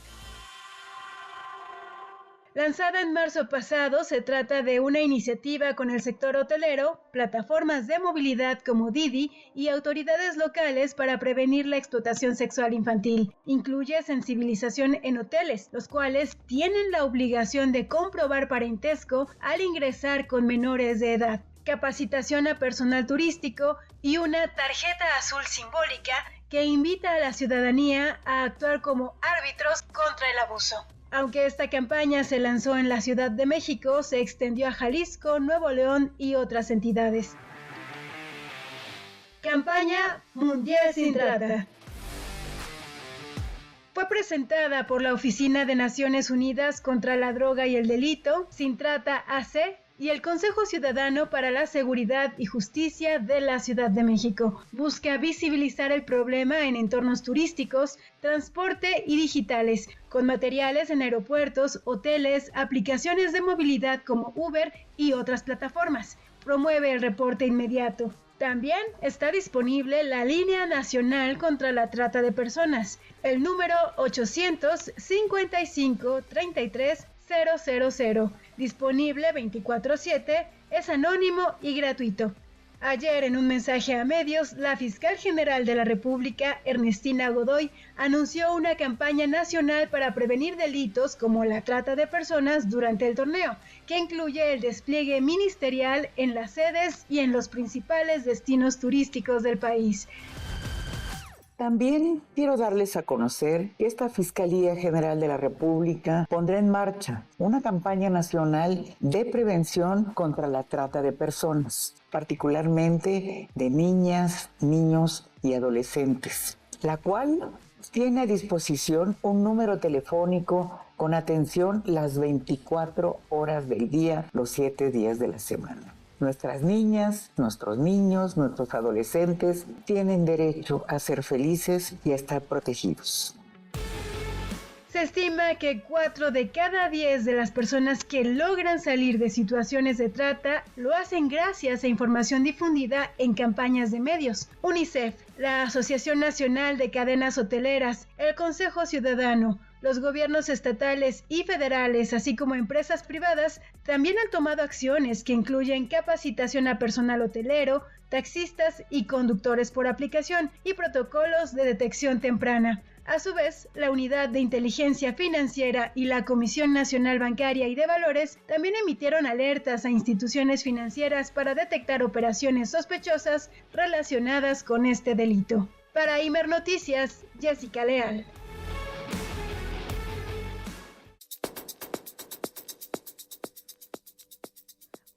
Lanzada en marzo pasado, se trata de una iniciativa con el sector hotelero, plataformas de movilidad como Didi y autoridades locales para prevenir la explotación sexual infantil. Incluye sensibilización en hoteles, los cuales tienen la obligación de comprobar parentesco al ingresar con menores de edad, capacitación a personal turístico y una tarjeta azul simbólica que invita a la ciudadanía a actuar como árbitros contra el abuso. Aunque esta campaña se lanzó en la Ciudad de México, se extendió a Jalisco, Nuevo León y otras entidades. Campaña Mundial sin Trata. Fue presentada por la Oficina de Naciones Unidas contra la Droga y el Delito, Sin Trata AC, y el Consejo Ciudadano para la Seguridad y Justicia de la Ciudad de México. Busca visibilizar el problema en entornos turísticos, transporte y digitales, con materiales en aeropuertos, hoteles, aplicaciones de movilidad como Uber y otras plataformas. Promueve el reporte inmediato. También está disponible la Línea Nacional contra la Trata de Personas, el número 800-55-33-000, disponible 24/7, es anónimo y gratuito. Ayer, en un mensaje a medios, la fiscal general de la República, Ernestina Godoy, anunció una campaña nacional para prevenir delitos como la trata de personas durante el torneo, que incluye el despliegue ministerial en las sedes y en los principales destinos turísticos del país. También quiero darles a conocer que esta Fiscalía General de la República pondrá en marcha una campaña nacional de prevención contra la trata de personas, particularmente de niñas, niños y adolescentes, la cual tiene a disposición un número telefónico con atención las 24 horas del día, los 7 días de la semana. Nuestras niñas, nuestros niños, nuestros adolescentes tienen derecho a ser felices y a estar protegidos. Se estima que 4 de cada 10 de las personas que logran salir de situaciones de trata lo hacen gracias a información difundida en campañas de medios. UNICEF, la Asociación Nacional de Cadenas Hoteleras, el Consejo Ciudadano, los gobiernos estatales y federales, así como empresas privadas, también han tomado acciones que incluyen capacitación a personal hotelero, taxistas y conductores por aplicación y protocolos de detección temprana. A su vez, la Unidad de Inteligencia Financiera y la Comisión Nacional Bancaria y de Valores también emitieron alertas a instituciones financieras para detectar operaciones sospechosas relacionadas con este delito. Para Imer Noticias, Jessica Leal.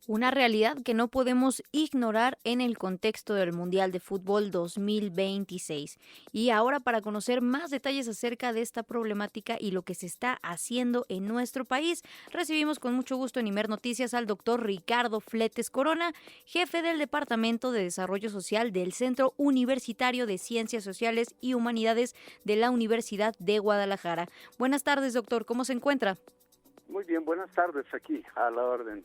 Una realidad que no podemos ignorar en el contexto del Mundial de Fútbol 2026. Y ahora, para conocer más detalles acerca de esta problemática y lo que se está haciendo en nuestro país, recibimos con mucho gusto en Imer Noticias al doctor Ricardo Fletes Corona, jefe del Departamento de Desarrollo Social del Centro Universitario de Ciencias Sociales y Humanidades de la Universidad de Guadalajara. Buenas tardes, doctor, ¿cómo se encuentra? Muy bien, buenas tardes, aquí a la orden.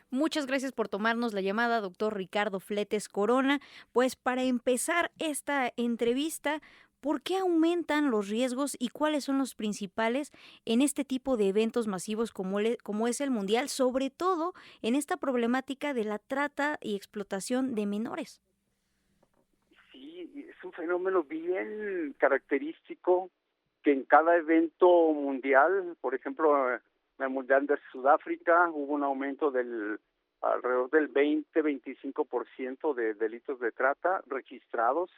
Muchas gracias por tomarnos la llamada, doctor Ricardo Fletes Corona. Pues para empezar esta entrevista, ¿por qué aumentan los riesgos y cuáles son los principales en este tipo de eventos masivos como es el Mundial, sobre todo en esta problemática de la trata y explotación de menores? Sí, es un fenómeno bien característico que en cada evento mundial, por ejemplo, en el Mundial de Sudáfrica hubo un aumento del alrededor del 20-25% de delitos de trata registrados.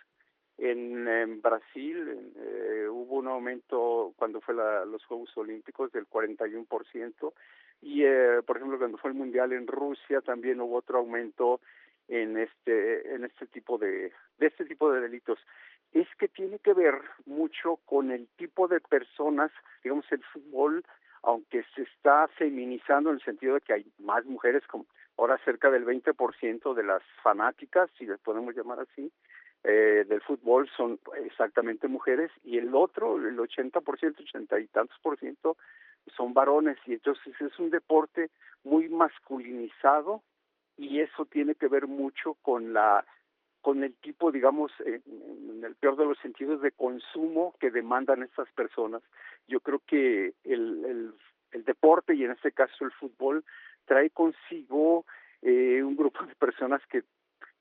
En Brasil hubo un aumento cuando fue los Juegos Olímpicos del 41%, y por ejemplo cuando fue el Mundial en Rusia también hubo otro aumento en este tipo de delitos. Es que tiene que ver mucho con el tipo de personas, digamos, el fútbol, aunque se está feminizando en el sentido de que hay más mujeres, como ahora cerca del 20% de las fanáticas, si les podemos llamar así, del fútbol son exactamente mujeres, y el otro, el 80%, 80 y tantos por ciento, son varones, y entonces es un deporte muy masculinizado, y eso tiene que ver mucho con el tipo, digamos, en el peor de los sentidos, de consumo que demandan estas personas. Yo creo que el deporte, y en este caso el fútbol, trae consigo un grupo de personas que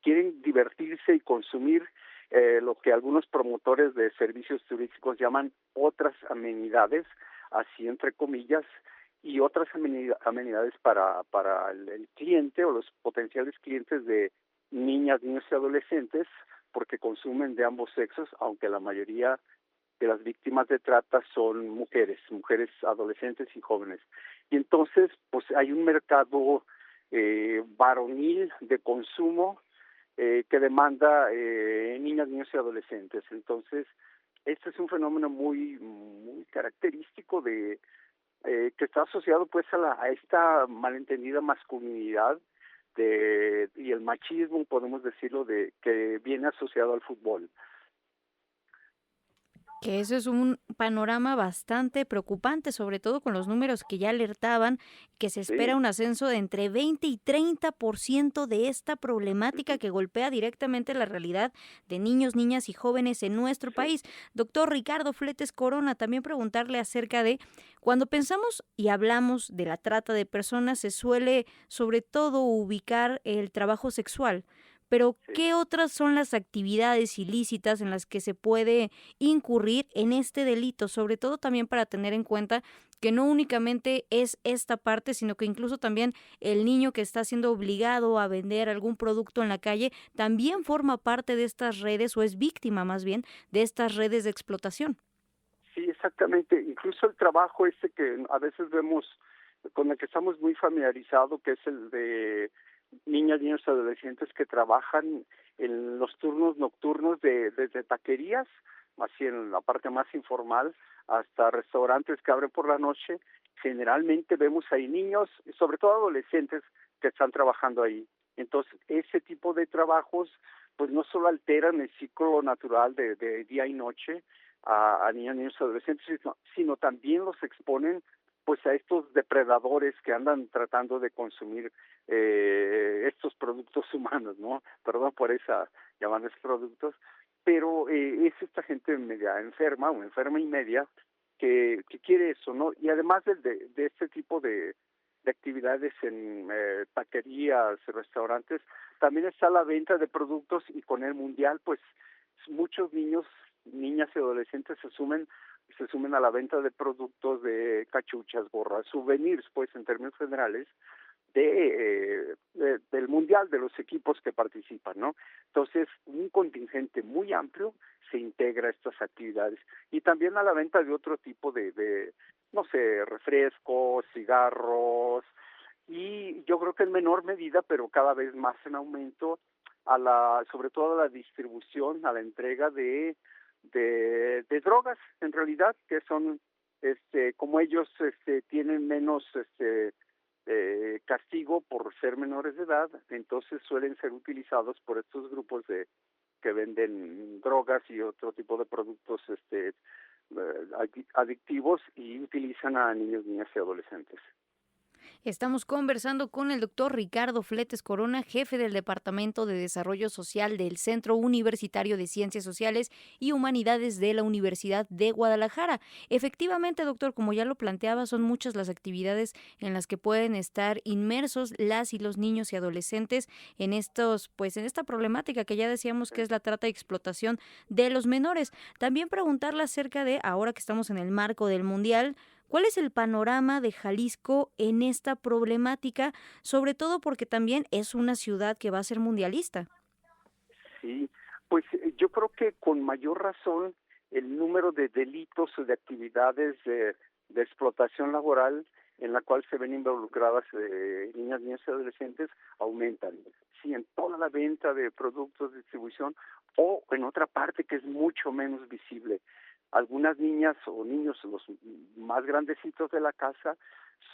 quieren divertirse y consumir lo que algunos promotores de servicios turísticos llaman otras amenidades, así entre comillas, y otras amenidades para el cliente o los potenciales clientes de niñas, niños y adolescentes, porque consumen de ambos sexos, aunque la mayoría de las víctimas de trata son mujeres adolescentes y jóvenes. Y entonces, pues hay un mercado varonil de consumo que demanda niñas, niños y adolescentes. Entonces, este es un fenómeno muy, muy característico que está asociado pues a esta malentendida masculinidad y el machismo, podemos decirlo, que viene asociado al fútbol. Que eso es un panorama bastante preocupante, sobre todo con los números que ya alertaban, que se espera un ascenso de entre 20 y 30% de esta problemática que golpea directamente la realidad de niños, niñas y jóvenes en nuestro país. Doctor Ricardo Fletes Corona, también preguntarle acerca de, cuando pensamos y hablamos de la trata de personas, se suele sobre todo ubicar el trabajo sexual. Pero, ¿qué otras son las actividades ilícitas en las que se puede incurrir en este delito? Sobre todo también para tener en cuenta que no únicamente es esta parte, sino que incluso también el niño que está siendo obligado a vender algún producto en la calle también forma parte de estas redes, o es víctima más bien de estas redes de explotación. Sí, exactamente. Incluso el trabajo que a veces vemos, con el que estamos muy familiarizados, que es el de niñas, niños y adolescentes que trabajan en los turnos nocturnos desde taquerías, así en la parte más informal, hasta restaurantes que abren por la noche. Generalmente vemos ahí niños, y sobre todo adolescentes, que están trabajando ahí. Entonces, ese tipo de trabajos, pues no solo alteran el ciclo natural de día y noche a niñas, niños y adolescentes, sino también los exponen pues a estos depredadores que andan tratando de consumir estos productos humanos, ¿no? Perdón por llamarles productos, pero es esta gente media enferma o enferma y media que quiere eso, ¿no? Y además de este tipo de actividades en taquerías, restaurantes, también está la venta de productos, y con el Mundial, pues muchos niños, niñas y adolescentes se sumen a la venta de productos, de cachuchas, gorras, souvenirs, pues en términos generales, del Mundial, de los equipos que participan, ¿no? Entonces, un contingente muy amplio se integra a estas actividades, y también a la venta de otro tipo de no sé, refrescos, cigarros, y yo creo que en menor medida, pero cada vez más en aumento, sobre todo a la distribución, a la entrega de drogas, en realidad, que son como ellos tienen menos castigo por ser menores de edad, entonces suelen ser utilizados por estos grupos que venden drogas y otro tipo de productos adictivos, y utilizan a niños, niñas y adolescentes. Estamos conversando con el doctor Ricardo Fletes Corona, jefe del Departamento de Desarrollo Social del Centro Universitario de Ciencias Sociales y Humanidades de la Universidad de Guadalajara. Efectivamente, doctor, como ya lo planteaba, son muchas las actividades en las que pueden estar inmersos las y los niños y adolescentes en en esta problemática que ya decíamos que es la trata y explotación de los menores. También preguntarle acerca de, ahora que estamos en el marco del Mundial, ¿cuál es el panorama de Jalisco en esta problemática? Sobre todo porque también es una ciudad que va a ser mundialista. Sí, pues yo creo que con mayor razón el número de delitos o de actividades de explotación laboral en la cual se ven involucradas niñas, niños y adolescentes aumentan. Sí, en toda la venta de productos de distribución o en otra parte que es mucho menos visible. Algunas niñas o niños, los más grandecitos de la casa,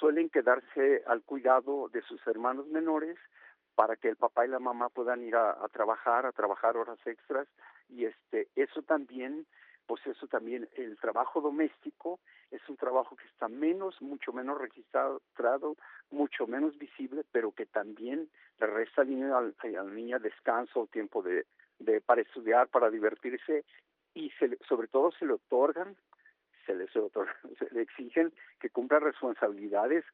suelen quedarse al cuidado de sus hermanos menores para que el papá y la mamá puedan ir a trabajar horas extras y eso también, el trabajo doméstico es un trabajo que está mucho menos registrado, mucho menos visible, pero que también le resta al niño a la niña descanso, tiempo para estudiar, para divertirse, y sobre todo se le exigen que cumpla responsabilidades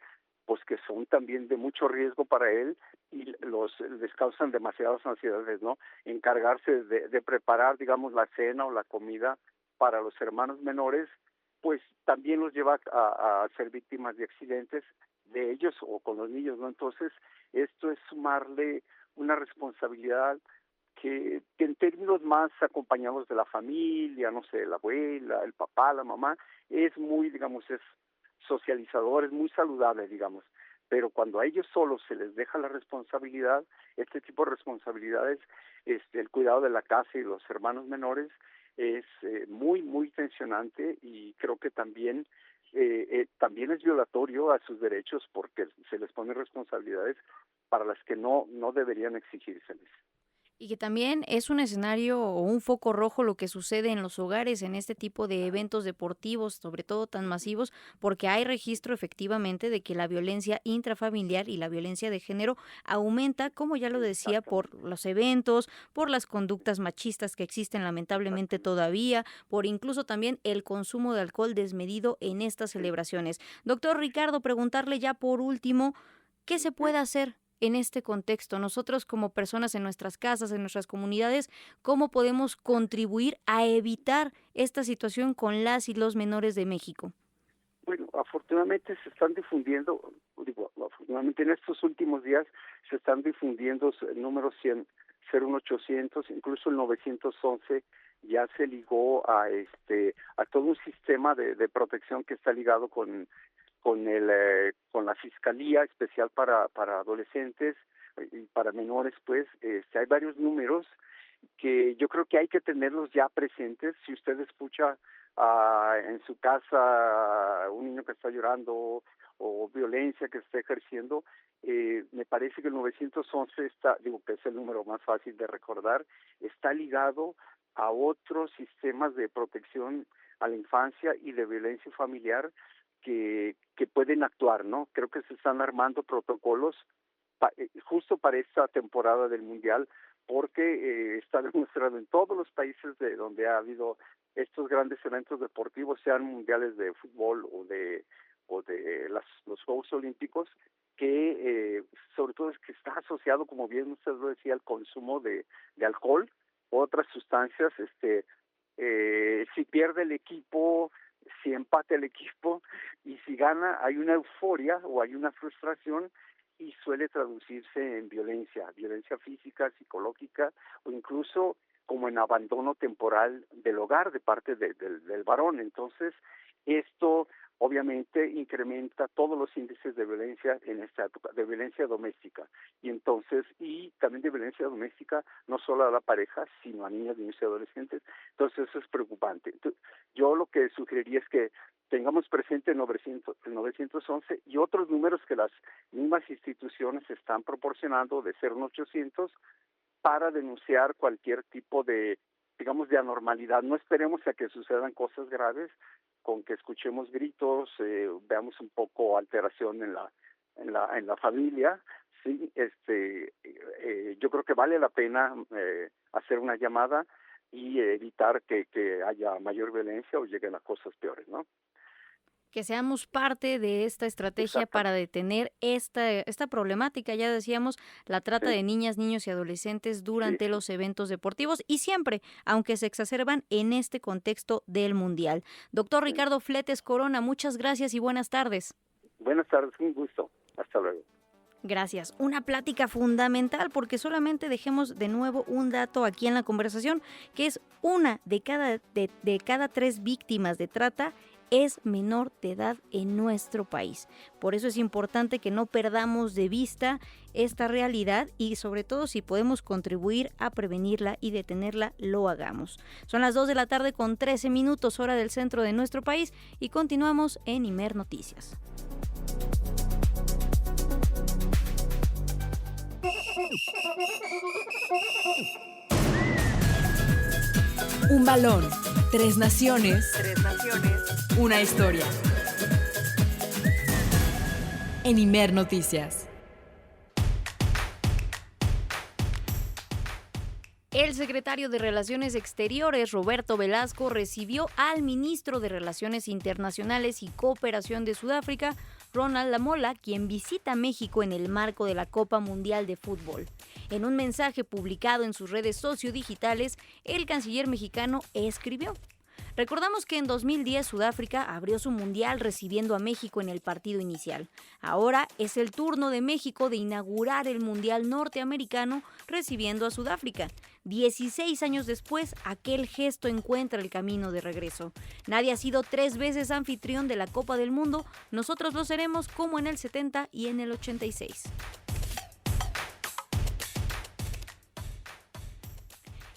pues que son también de mucho riesgo para él y les causan demasiadas ansiedades, ¿no? Encargarse de preparar, digamos, la cena o la comida para los hermanos menores, pues también los lleva a ser víctimas de accidentes de ellos o con los niños, ¿no? Entonces, esto es sumarle una responsabilidad que en términos más acompañados de la familia, no sé, la abuela, el papá, la mamá, es muy, digamos, es socializador, es muy saludable, digamos. Pero cuando a ellos solos se les deja la responsabilidad, este tipo de responsabilidades, el cuidado de la casa y los hermanos menores, es muy, muy tensionante y creo que también es violatorio a sus derechos porque se les ponen responsabilidades para las que no deberían exigírseles. Y que también es un escenario o un foco rojo lo que sucede en los hogares en este tipo de eventos deportivos, sobre todo tan masivos, porque hay registro efectivamente de que la violencia intrafamiliar y la violencia de género aumenta, como ya lo decía, por los eventos, por las conductas machistas que existen lamentablemente todavía, por incluso también el consumo de alcohol desmedido en estas celebraciones. Doctor Ricardo, preguntarle ya por último, ¿qué se puede hacer en este contexto? Nosotros como personas en nuestras casas, en nuestras comunidades, ¿cómo podemos contribuir a evitar esta situación con las y los menores de México? Bueno, afortunadamente se están difundiendo, afortunadamente en estos últimos días se están difundiendo el número 01800, incluso el 911 ya se ligó a todo un sistema de protección que está ligado con la Fiscalía Especial para Adolescentes y para menores, pues hay varios números que yo creo que hay que tenerlos ya presentes. Si usted escucha en su casa un niño que está llorando o violencia que se está ejerciendo, me parece que el 911 que es el número más fácil de recordar, está ligado a otros sistemas de protección a la infancia y de violencia familiar que pueden actuar, ¿no? Creo que se están armando protocolos justo para esta temporada del Mundial, porque está demostrado en todos los países de donde ha habido estos grandes eventos deportivos, sean mundiales de fútbol o de los Juegos Olímpicos, que sobre todo es que está asociado, como bien usted lo decía, al consumo de alcohol o otras sustancias. Si pierde el equipo, si empata el equipo y si gana, hay una euforia o hay una frustración y suele traducirse en violencia física, psicológica o incluso como en abandono temporal del hogar de parte del varón. Entonces, esto obviamente incrementa todos los índices de violencia en esta época, de violencia doméstica. Y también de violencia doméstica no solo a la pareja, sino a niños, niños y adolescentes. Entonces, eso es preocupante. Yo lo que sugeriría es que tengamos presente el 911 y otros números que las mismas instituciones están proporcionando de 01800 para denunciar cualquier tipo de anormalidad. No esperemos a que sucedan cosas graves, con que escuchemos gritos, veamos un poco alteración en la familia, sí, yo creo que vale la pena hacer una llamada y evitar que haya mayor violencia o lleguen a cosas peores, ¿no? Que seamos parte de esta estrategia para detener esta problemática. Ya decíamos, la trata de niñas, niños y adolescentes durante los eventos deportivos y siempre, aunque se exacerban en este contexto del Mundial. Doctor Ricardo Fletes Corona, muchas gracias y buenas tardes. Buenas tardes, un gusto. Hasta luego. Gracias. Una plática fundamental porque solamente dejemos de nuevo un dato aquí en la conversación, que es una de cada 3 víctimas de trata es menor de edad en nuestro país. Por eso es importante que no perdamos de vista esta realidad y sobre todo si podemos contribuir a prevenirla y detenerla, lo hagamos. Son las 2 de la tarde con 13 minutos, hora del centro de nuestro país y continuamos en Imer Noticias. Un balón, 3 naciones, una historia. En Imer Noticias. El secretario de Relaciones Exteriores, Roberto Velasco, recibió al ministro de Relaciones Internacionales y Cooperación de Sudáfrica, Ronald Lamola, quien visita México en el marco de la Copa Mundial de Fútbol. En un mensaje publicado en sus redes sociodigitales, el canciller mexicano escribió: recordamos que en 2010 Sudáfrica abrió su mundial recibiendo a México en el partido inicial. Ahora es el turno de México de inaugurar el mundial norteamericano recibiendo a Sudáfrica. 16 años después, aquel gesto encuentra el camino de regreso. Nadie ha sido 3 veces anfitrión de la Copa del Mundo. Nosotros lo seremos como en el 70 y en el 86.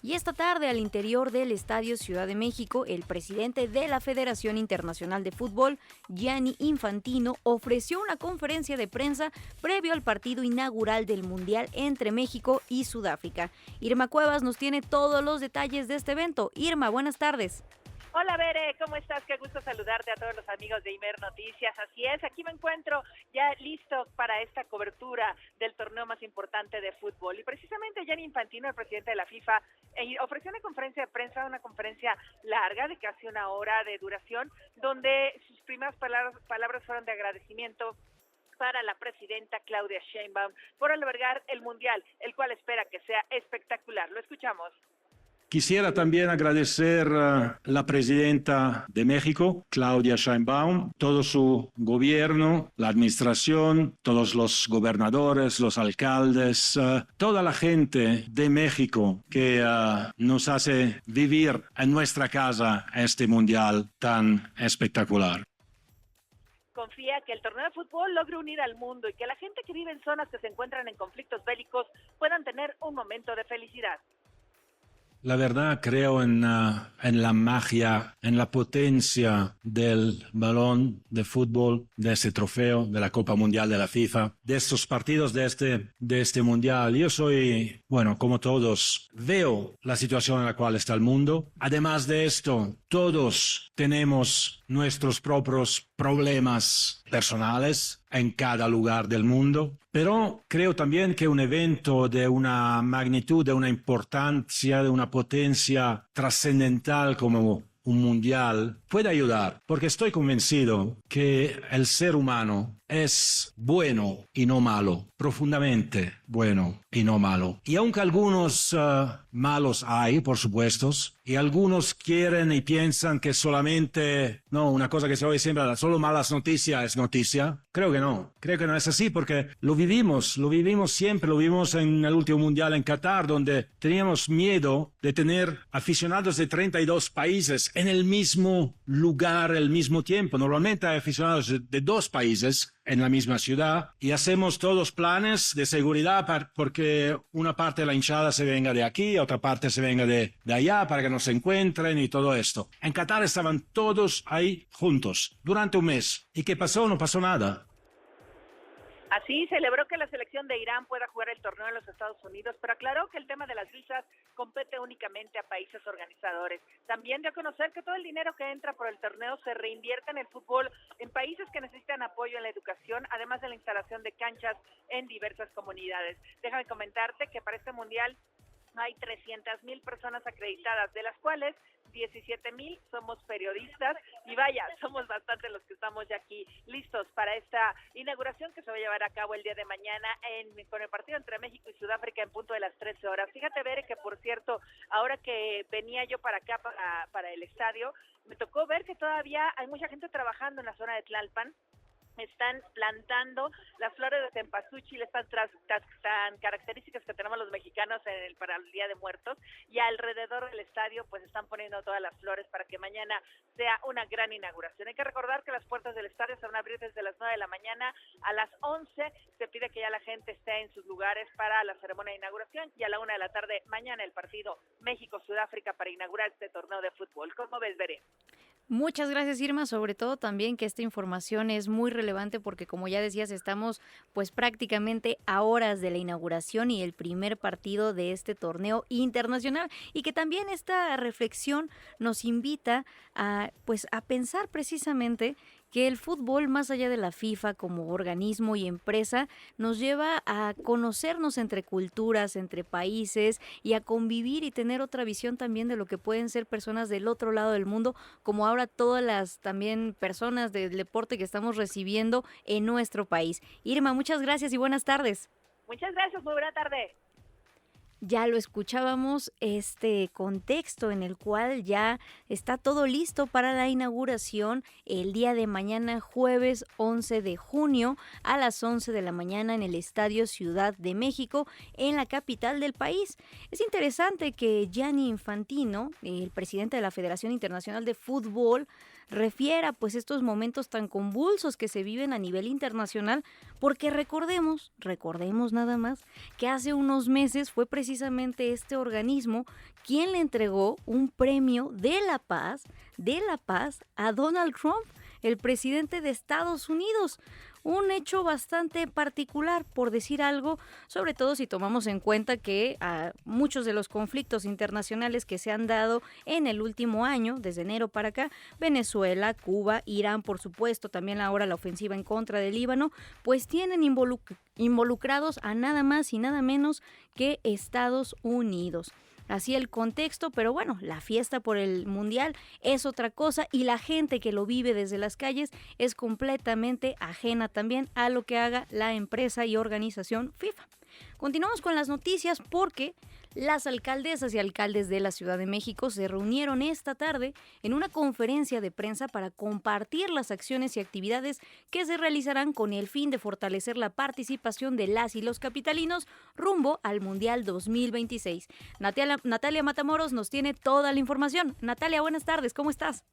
Y esta tarde, al interior del Estadio Ciudad de México, el presidente de la Federación Internacional de Fútbol, Gianni Infantino, ofreció una conferencia de prensa previo al partido inaugural del Mundial entre México y Sudáfrica. Irma Cuevas nos tiene todos los detalles de este evento. Irma, buenas tardes. Hola Bere, ¿cómo estás? Qué gusto saludarte a todos los amigos de Imer Noticias. Así es, aquí me encuentro ya listo para esta cobertura del torneo más importante de fútbol. Y precisamente Gianni Infantino, el presidente de la FIFA, ofreció una conferencia de prensa, una conferencia larga de casi 1 hora de duración, donde sus primeras palabras fueron de agradecimiento para la presidenta Claudia Sheinbaum por albergar el Mundial, el cual espera que sea espectacular. Lo escuchamos. Quisiera también agradecer a la presidenta de México, Claudia Sheinbaum, todo su gobierno, la administración, todos los gobernadores, los alcaldes, toda la gente de México que nos hace vivir en nuestra casa este mundial tan espectacular. Confía que el torneo de fútbol logre unir al mundo y que la gente que vive en zonas que se encuentran en conflictos bélicos puedan tener un momento de felicidad. La verdad creo en la magia, en la potencia del balón de fútbol, de este trofeo, de la Copa Mundial de la FIFA, de estos partidos de este Mundial. Yo soy, bueno, como todos, veo la situación en la cual está el mundo. Además de esto, todos tenemos nuestros propios problemas personales en cada lugar del mundo, pero creo también que un evento de una magnitud, de una importancia, de una potencia trascendental como un mundial puede ayudar, porque estoy convencido que el ser humano es bueno y no malo, profundamente bueno y no malo. Y aunque algunos malos hay, por supuesto, y algunos quieren y piensan que solamente, no, una cosa que se oye siempre, solo malas noticias es noticia, creo que no es así, porque lo vivimos siempre, lo vivimos en el último mundial en Qatar, donde teníamos miedo de tener aficionados de 32 países en el mismo lugar, al mismo tiempo. Normalmente hay aficionados de 2 países en la misma ciudad y hacemos todos planes de seguridad porque una parte de la hinchada se venga de aquí, otra parte se venga de allá para que no se encuentren y todo esto. En Qatar estaban todos ahí juntos durante un mes. ¿Y qué pasó? No pasó nada. Así celebró que la selección de Irán pueda jugar el torneo en los Estados Unidos, pero aclaró que el tema de las visas compete únicamente a países organizadores. También dio a conocer que todo el dinero que entra por el torneo se reinvierte en el fútbol en países que necesitan apoyo en la educación, además de la instalación de canchas en diversas comunidades. Déjame comentarte que para este mundial hay 300,000 personas acreditadas, de las cuales 17,000 somos periodistas y vaya, somos bastante los que estamos ya aquí listos para esta inauguración que se va a llevar a cabo el día de mañana con el partido entre México y Sudáfrica en punto de las 13 horas. Fíjate, Bere, que por cierto, ahora que venía yo para acá, para el estadio, me tocó ver que todavía hay mucha gente trabajando en la zona de Tlalpan. Están plantando las flores de cempasúchil, estas tan características que tenemos los mexicanos para el Día de Muertos, y alrededor del estadio pues están poniendo todas las flores para que mañana sea una gran inauguración. Hay que recordar que las puertas del estadio se van a abrir desde las 9 de la mañana a las 11, se pide que ya la gente esté en sus lugares para la ceremonia de inauguración, y a la 1 de la tarde mañana el partido México-Sudáfrica para inaugurar este torneo de fútbol. ¿Cómo ves, Veré? Muchas gracias, Irma, sobre todo también que esta información es muy relevante porque, como ya decías, estamos pues prácticamente a horas de la inauguración y el primer partido de este torneo internacional, y que también esta reflexión nos invita a pensar precisamente que el fútbol, más allá de la FIFA como organismo y empresa, nos lleva a conocernos entre culturas, entre países, y a convivir y tener otra visión también de lo que pueden ser personas del otro lado del mundo, como ahora todas las también personas del deporte que estamos recibiendo en nuestro país. Irma, muchas gracias y buenas tardes. Muchas gracias, muy buena tarde. Ya lo escuchábamos, este contexto en el cual ya está todo listo para la inauguración el día de mañana, jueves 11 de junio a las 11 de la mañana en el Estadio Ciudad de México, en la capital del país. Es interesante que Gianni Infantino, el presidente de la Federación Internacional de Fútbol, refiera pues estos momentos tan convulsos que se viven a nivel internacional, porque recordemos nada más que hace unos meses fue precisamente este organismo quien le entregó un premio de la paz a Donald Trump, el presidente de Estados Unidos. Un hecho bastante particular, por decir algo, sobre todo si tomamos en cuenta que muchos de los conflictos internacionales que se han dado en el último año, desde enero para acá, Venezuela, Cuba, Irán, por supuesto, también ahora la ofensiva en contra del Líbano, pues tienen involucrados a nada más y nada menos que Estados Unidos. Así el contexto, pero bueno, la fiesta por el Mundial es otra cosa, y la gente que lo vive desde las calles es completamente ajena también a lo que haga la empresa y organización FIFA. Continuamos con las noticias porque las alcaldesas y alcaldes de la Ciudad de México se reunieron esta tarde en una conferencia de prensa para compartir las acciones y actividades que se realizarán con el fin de fortalecer la participación de las y los capitalinos rumbo al Mundial 2026. Natalia Matamoros nos tiene toda la información. Natalia, buenas tardes, ¿cómo estás?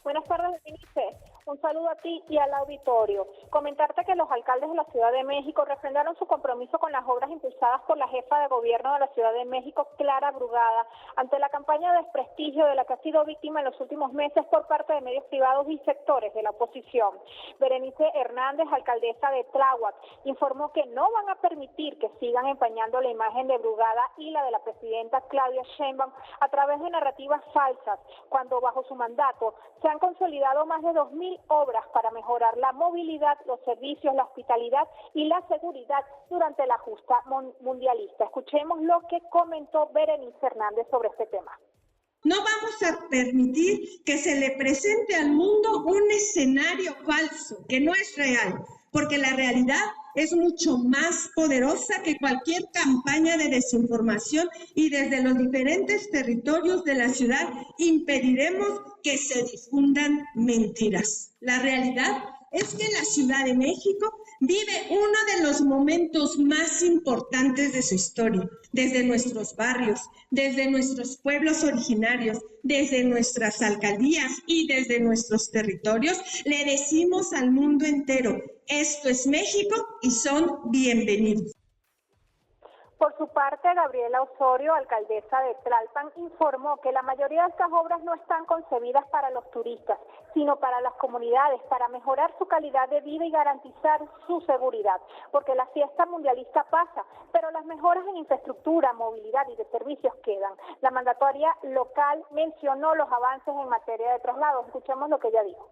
Buenas tardes, Denise. Un saludo a ti y al auditorio. Comentarte que los alcaldes de la Ciudad de México refrendaron su compromiso con las obras impulsadas por la jefa de gobierno de la Ciudad de México, Clara Brugada, ante la campaña de desprestigio de la que ha sido víctima en los últimos meses por parte de medios privados y sectores de la oposición. Berenice Hernández, alcaldesa de Tláhuac, informó que no van a permitir que sigan empañando la imagen de Brugada y la de la presidenta Claudia Sheinbaum a través de narrativas falsas, cuando bajo su mandato se han consolidado más de 2,000 obras para mejorar la movilidad, los servicios, la hospitalidad y la seguridad durante la justa mundialista. Escuchemos lo que comentó Berenice Hernández sobre este tema. No vamos a permitir que se le presente al mundo un escenario falso, que no es real, porque la realidad es mucho más poderosa que cualquier campaña de desinformación, y desde los diferentes territorios de la ciudad impediremos que se difundan mentiras. La realidad es que la Ciudad de México vive uno de los momentos más importantes de su historia, desde nuestros barrios, desde nuestros pueblos originarios, desde nuestras alcaldías y desde nuestros territorios. Le decimos al mundo entero: esto es México y son bienvenidos. Por su parte, Gabriela Osorio, alcaldesa de Tlalpan, informó que la mayoría de estas obras no están concebidas para los turistas, sino para las comunidades, para mejorar su calidad de vida y garantizar su seguridad, porque la fiesta mundialista pasa, pero las mejoras en infraestructura, movilidad y de servicios quedan. La mandataria local mencionó los avances en materia de traslados. Escuchemos lo que ella dijo.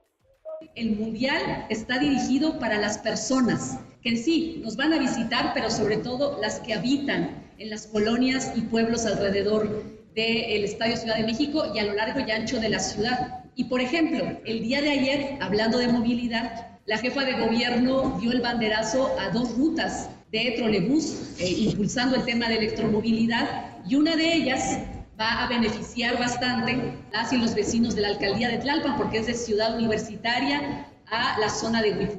El mundial está dirigido para las personas que sí nos van a visitar, pero sobre todo las que habitan en las colonias y pueblos alrededor del Estadio Ciudad de México y a lo largo y ancho de la ciudad. Y por ejemplo, el día de ayer, hablando de movilidad, la jefa de gobierno dio el banderazo a 2 rutas de trolebús, impulsando el tema de electromovilidad, y una de ellas va a beneficiar bastante las y los vecinos de la alcaldía de Tlalpan, porque es de Ciudad Universitaria a la zona de Huifu.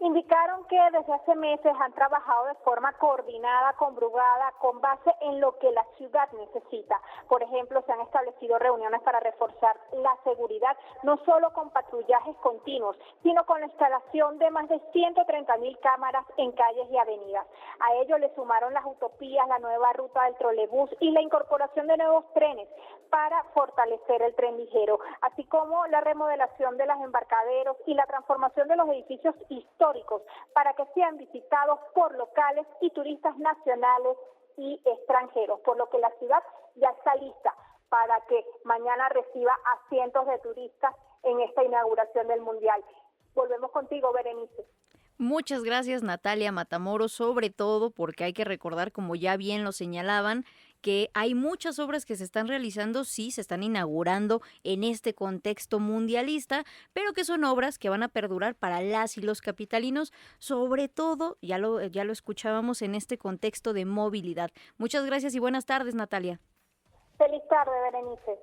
Indicaron que desde hace meses han trabajado de forma coordinada, conjugada, con base en lo que la ciudad necesita. Por ejemplo, se han establecido reuniones para reforzar la seguridad, no solo con patrullajes continuos, sino con la instalación de más de 130.000 cámaras en calles y avenidas. A ello le sumaron las utopías, la nueva ruta del trolebús y la incorporación de nuevos trenes para fortalecer el tren ligero, así como la remodelación de los embarcaderos y la transformación de los edificios históricos para que sean visitados por locales y turistas nacionales y extranjeros, por lo que la ciudad ya está lista para que mañana reciba a cientos de turistas en esta inauguración del Mundial. Volvemos contigo, Berenice. Muchas gracias, Natalia Matamoros, sobre todo porque hay que recordar, como ya bien lo señalaban, que hay muchas obras que se están realizando, sí, se están inaugurando en este contexto mundialista, pero que son obras que van a perdurar para las y los capitalinos, sobre todo, ya lo escuchábamos, en este contexto de movilidad. Muchas gracias y buenas tardes, Natalia. Feliz tarde, Berenice.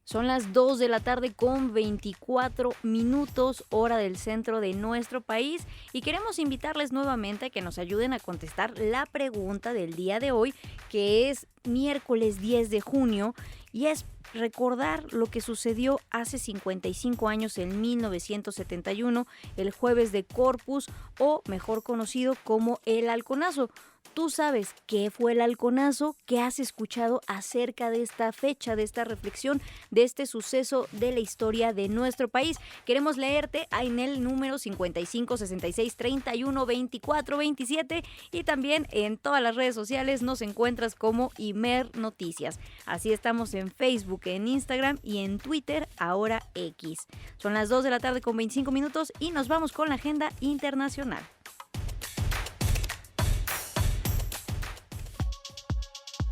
Son las 2 de la tarde con 24 minutos, hora del centro de nuestro país, y queremos invitarles nuevamente a que nos ayuden a contestar la pregunta del día de hoy, que es miércoles 10 de junio, y es recordar lo que sucedió hace 55 años, en 1971, el jueves de Corpus, o mejor conocido como el Halconazo. ¿Tú sabes qué fue el Halconazo? ¿Qué has escuchado acerca de esta fecha, de esta reflexión, de este suceso de la historia de nuestro país? Queremos leerte en el número 55 66 31 24 27, y también en todas las redes sociales nos encuentras como Imer Noticias. Así estamos en Facebook, en Instagram y en Twitter, ahora X. Son las 2 de la tarde con 25 minutos y nos vamos con la agenda internacional.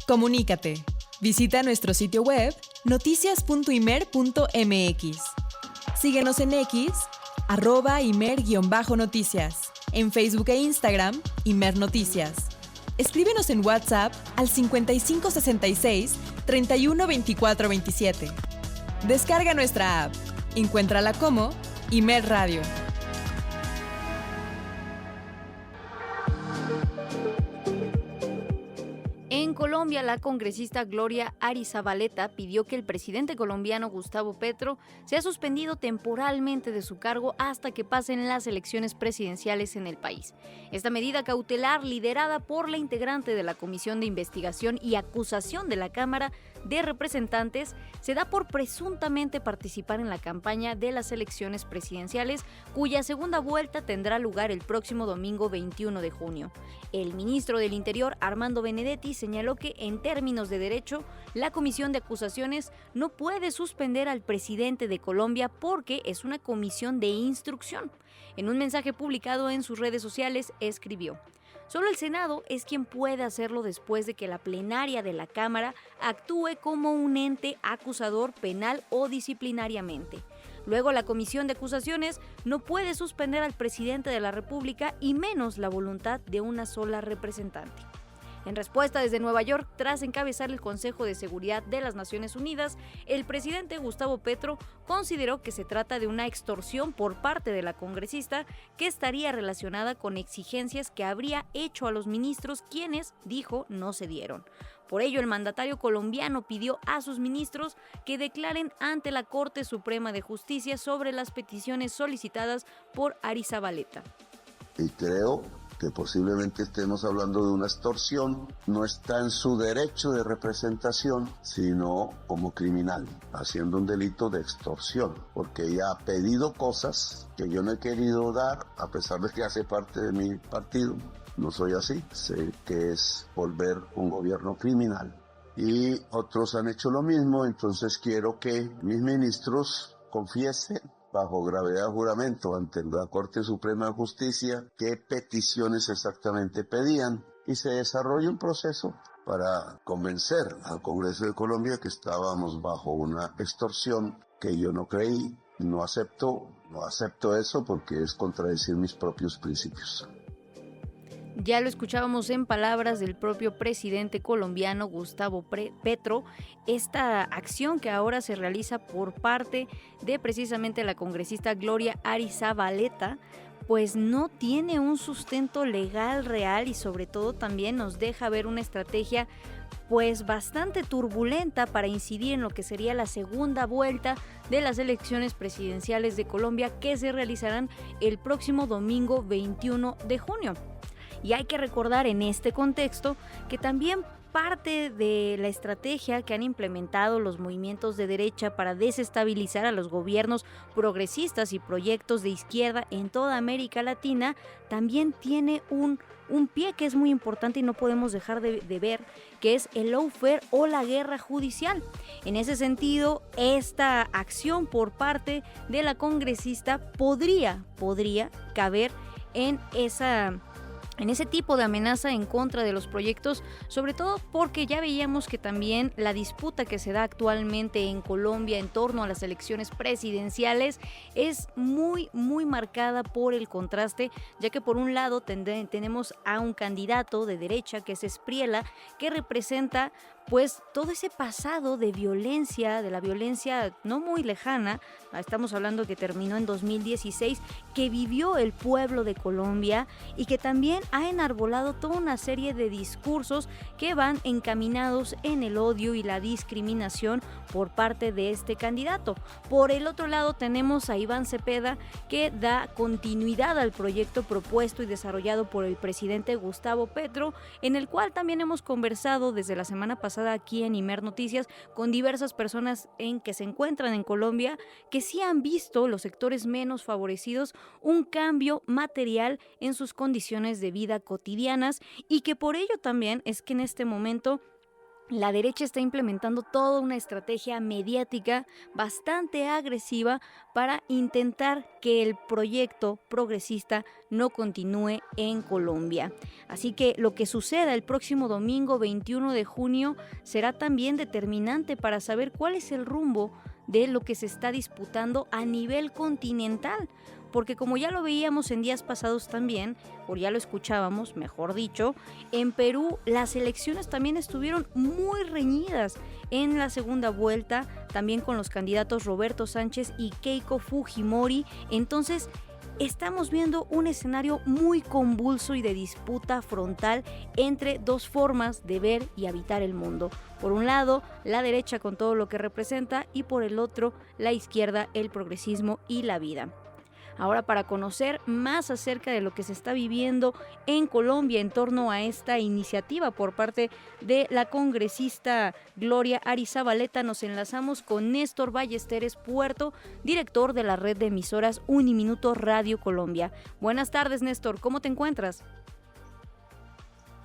Comunícate. Visita nuestro sitio web noticias.imer.mx. Síguenos en X, @imer_noticias. En Facebook e Instagram, Imer Noticias. Escríbenos en WhatsApp al 55 66 31 24 27. Descarga nuestra app. Encuéntrala como Imer Radio. En Colombia, la congresista Gloria Arizabaleta pidió que el presidente colombiano Gustavo Petro sea suspendido temporalmente de su cargo hasta que pasen las elecciones presidenciales en el país. Esta medida cautelar, liderada por la integrante de la Comisión de Investigación y Acusación de la Cámara de Representantes, se da por presuntamente participar en la campaña de las elecciones presidenciales, cuya segunda vuelta tendrá lugar el próximo domingo 21 de junio. El ministro del Interior, Armando Benedetti, señaló que en términos de derecho, la Comisión de Acusaciones no puede suspender al presidente de Colombia porque es una comisión de instrucción. En un mensaje publicado en sus redes sociales, escribió: solo el Senado es quien puede hacerlo después de que la plenaria de la Cámara actúe como un ente acusador penal o disciplinariamente. Luego, la Comisión de Acusaciones no puede suspender al presidente de la República y menos la voluntad de una sola representante. En respuesta desde Nueva York, tras encabezar el Consejo de Seguridad de las Naciones Unidas, el presidente Gustavo Petro consideró que se trata de una extorsión por parte de la congresista que estaría relacionada con exigencias que habría hecho a los ministros, quienes, dijo, no cedieron. Por ello, el mandatario colombiano pidió a sus ministros que declaren ante la Corte Suprema de Justicia sobre las peticiones solicitadas por Arizabaleta. Y creo que posiblemente estemos hablando de una extorsión, no está en su derecho de representación, sino como criminal, haciendo un delito de extorsión, porque ella ha pedido cosas que yo no he querido dar, a pesar de que hace parte de mi partido. No soy así, sé que es volver un gobierno criminal. Y otros han hecho lo mismo, entonces quiero que mis ministros confiesen bajo gravedad de juramento ante la Corte Suprema de Justicia qué peticiones exactamente pedían y se desarrolle un proceso para convencer al Congreso de Colombia que estábamos bajo una extorsión que yo no creí, no acepto eso porque es contradecir mis propios principios. Ya lo escuchábamos en palabras del propio presidente colombiano Gustavo Petro, esta acción que ahora se realiza por parte de precisamente la congresista Gloria Arizabaleta, pues no tiene un sustento legal real y sobre todo también nos deja ver una estrategia pues bastante turbulenta para incidir en lo que sería la segunda vuelta de las elecciones presidenciales de Colombia que se realizarán el próximo domingo 21 de junio. Y hay que recordar en este contexto que también parte de la estrategia que han implementado los movimientos de derecha para desestabilizar a los gobiernos progresistas y proyectos de izquierda en toda América Latina también tiene un pie que es muy importante y no podemos dejar de ver, que es el lawfare o la guerra judicial. En ese sentido, esta acción por parte de la congresista podría caber en ese tipo de amenaza en contra de los proyectos, sobre todo porque ya veíamos que también la disputa que se da actualmente en Colombia en torno a las elecciones presidenciales es muy marcada por el contraste, ya que por un lado tenemos a un candidato de derecha que es Espriella, que representa pues todo ese pasado de violencia, de la violencia no muy lejana, estamos hablando que terminó en 2016, que vivió el pueblo de Colombia y que también ha enarbolado toda una serie de discursos que van encaminados en el odio y la discriminación por parte de este candidato. Por el otro lado tenemos a Iván Cepeda, que da continuidad al proyecto propuesto y desarrollado por el presidente Gustavo Petro, en el cual también hemos conversado desde la semana pasada aquí en Imer Noticias con diversas personas que se encuentran en Colombia que sí han visto los sectores menos favorecidos un cambio material en sus condiciones de vida cotidianas y que por ello también es que en este momento la derecha está implementando toda una estrategia mediática bastante agresiva para intentar que el proyecto progresista no continúe en Colombia. Así que lo que suceda el próximo domingo 21 de junio será también determinante para saber cuál es el rumbo de lo que se está disputando a nivel continental. Porque como ya lo veíamos en días pasados también, o ya lo escuchábamos, mejor dicho, en Perú las elecciones también estuvieron muy reñidas en la segunda vuelta, también con los candidatos Roberto Sánchez y Keiko Fujimori. Entonces, estamos viendo un escenario muy convulso y de disputa frontal entre dos formas de ver y habitar el mundo. Por un lado, la derecha con todo lo que representa y por el otro, la izquierda, el progresismo y la vida. Ahora, para conocer más acerca de lo que se está viviendo en Colombia en torno a esta iniciativa por parte de la congresista Gloria Arizabaleta, nos enlazamos con Néstor Ballesteres Puerto, director de la red de emisoras Uniminuto Radio Colombia. Buenas tardes, Néstor, ¿cómo te encuentras?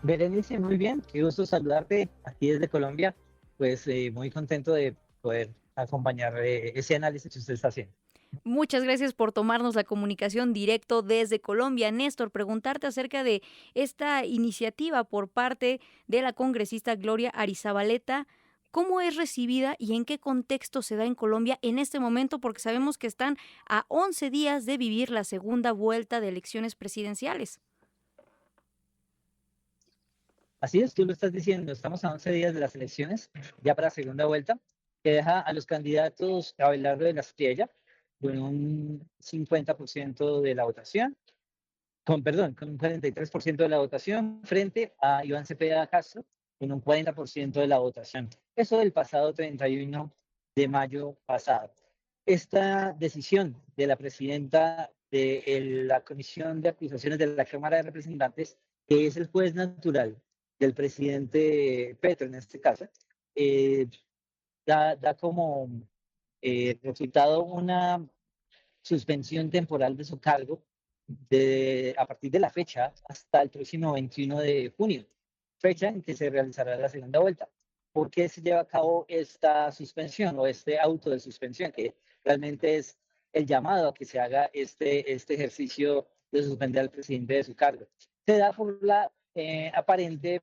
Berenice, muy bien, qué gusto saludarte aquí desde Colombia, pues muy contento de poder acompañar ese análisis que usted está haciendo. Muchas gracias por tomarnos la comunicación directo desde Colombia. Néstor, preguntarte acerca de esta iniciativa por parte de la congresista Gloria Arizabaleta. ¿Cómo es recibida y en qué contexto se da en Colombia en este momento? Porque sabemos que están a 11 días de vivir la segunda vuelta de elecciones presidenciales. Así es, tú lo estás diciendo, estamos a 11 días de las elecciones, ya para la segunda vuelta, que deja a los candidatos Abelardo de la Espriella con un 50% de la votación, con un 43% de la votación, frente a Iván Cepeda Castro, con un 40% de la votación. Eso del pasado 31 de mayo pasado. Esta decisión de la presidenta de la Comisión de Acusaciones de la Cámara de Representantes, que es el juez natural del presidente Petro en este caso, da como resultado una suspensión temporal de su cargo a partir de la fecha hasta el próximo 21 de junio, fecha en que se realizará la segunda vuelta. ¿Por qué se lleva a cabo esta suspensión o este auto de suspensión, que realmente es el llamado a que se haga este ejercicio de suspender al presidente de su cargo? Se da por la aparente,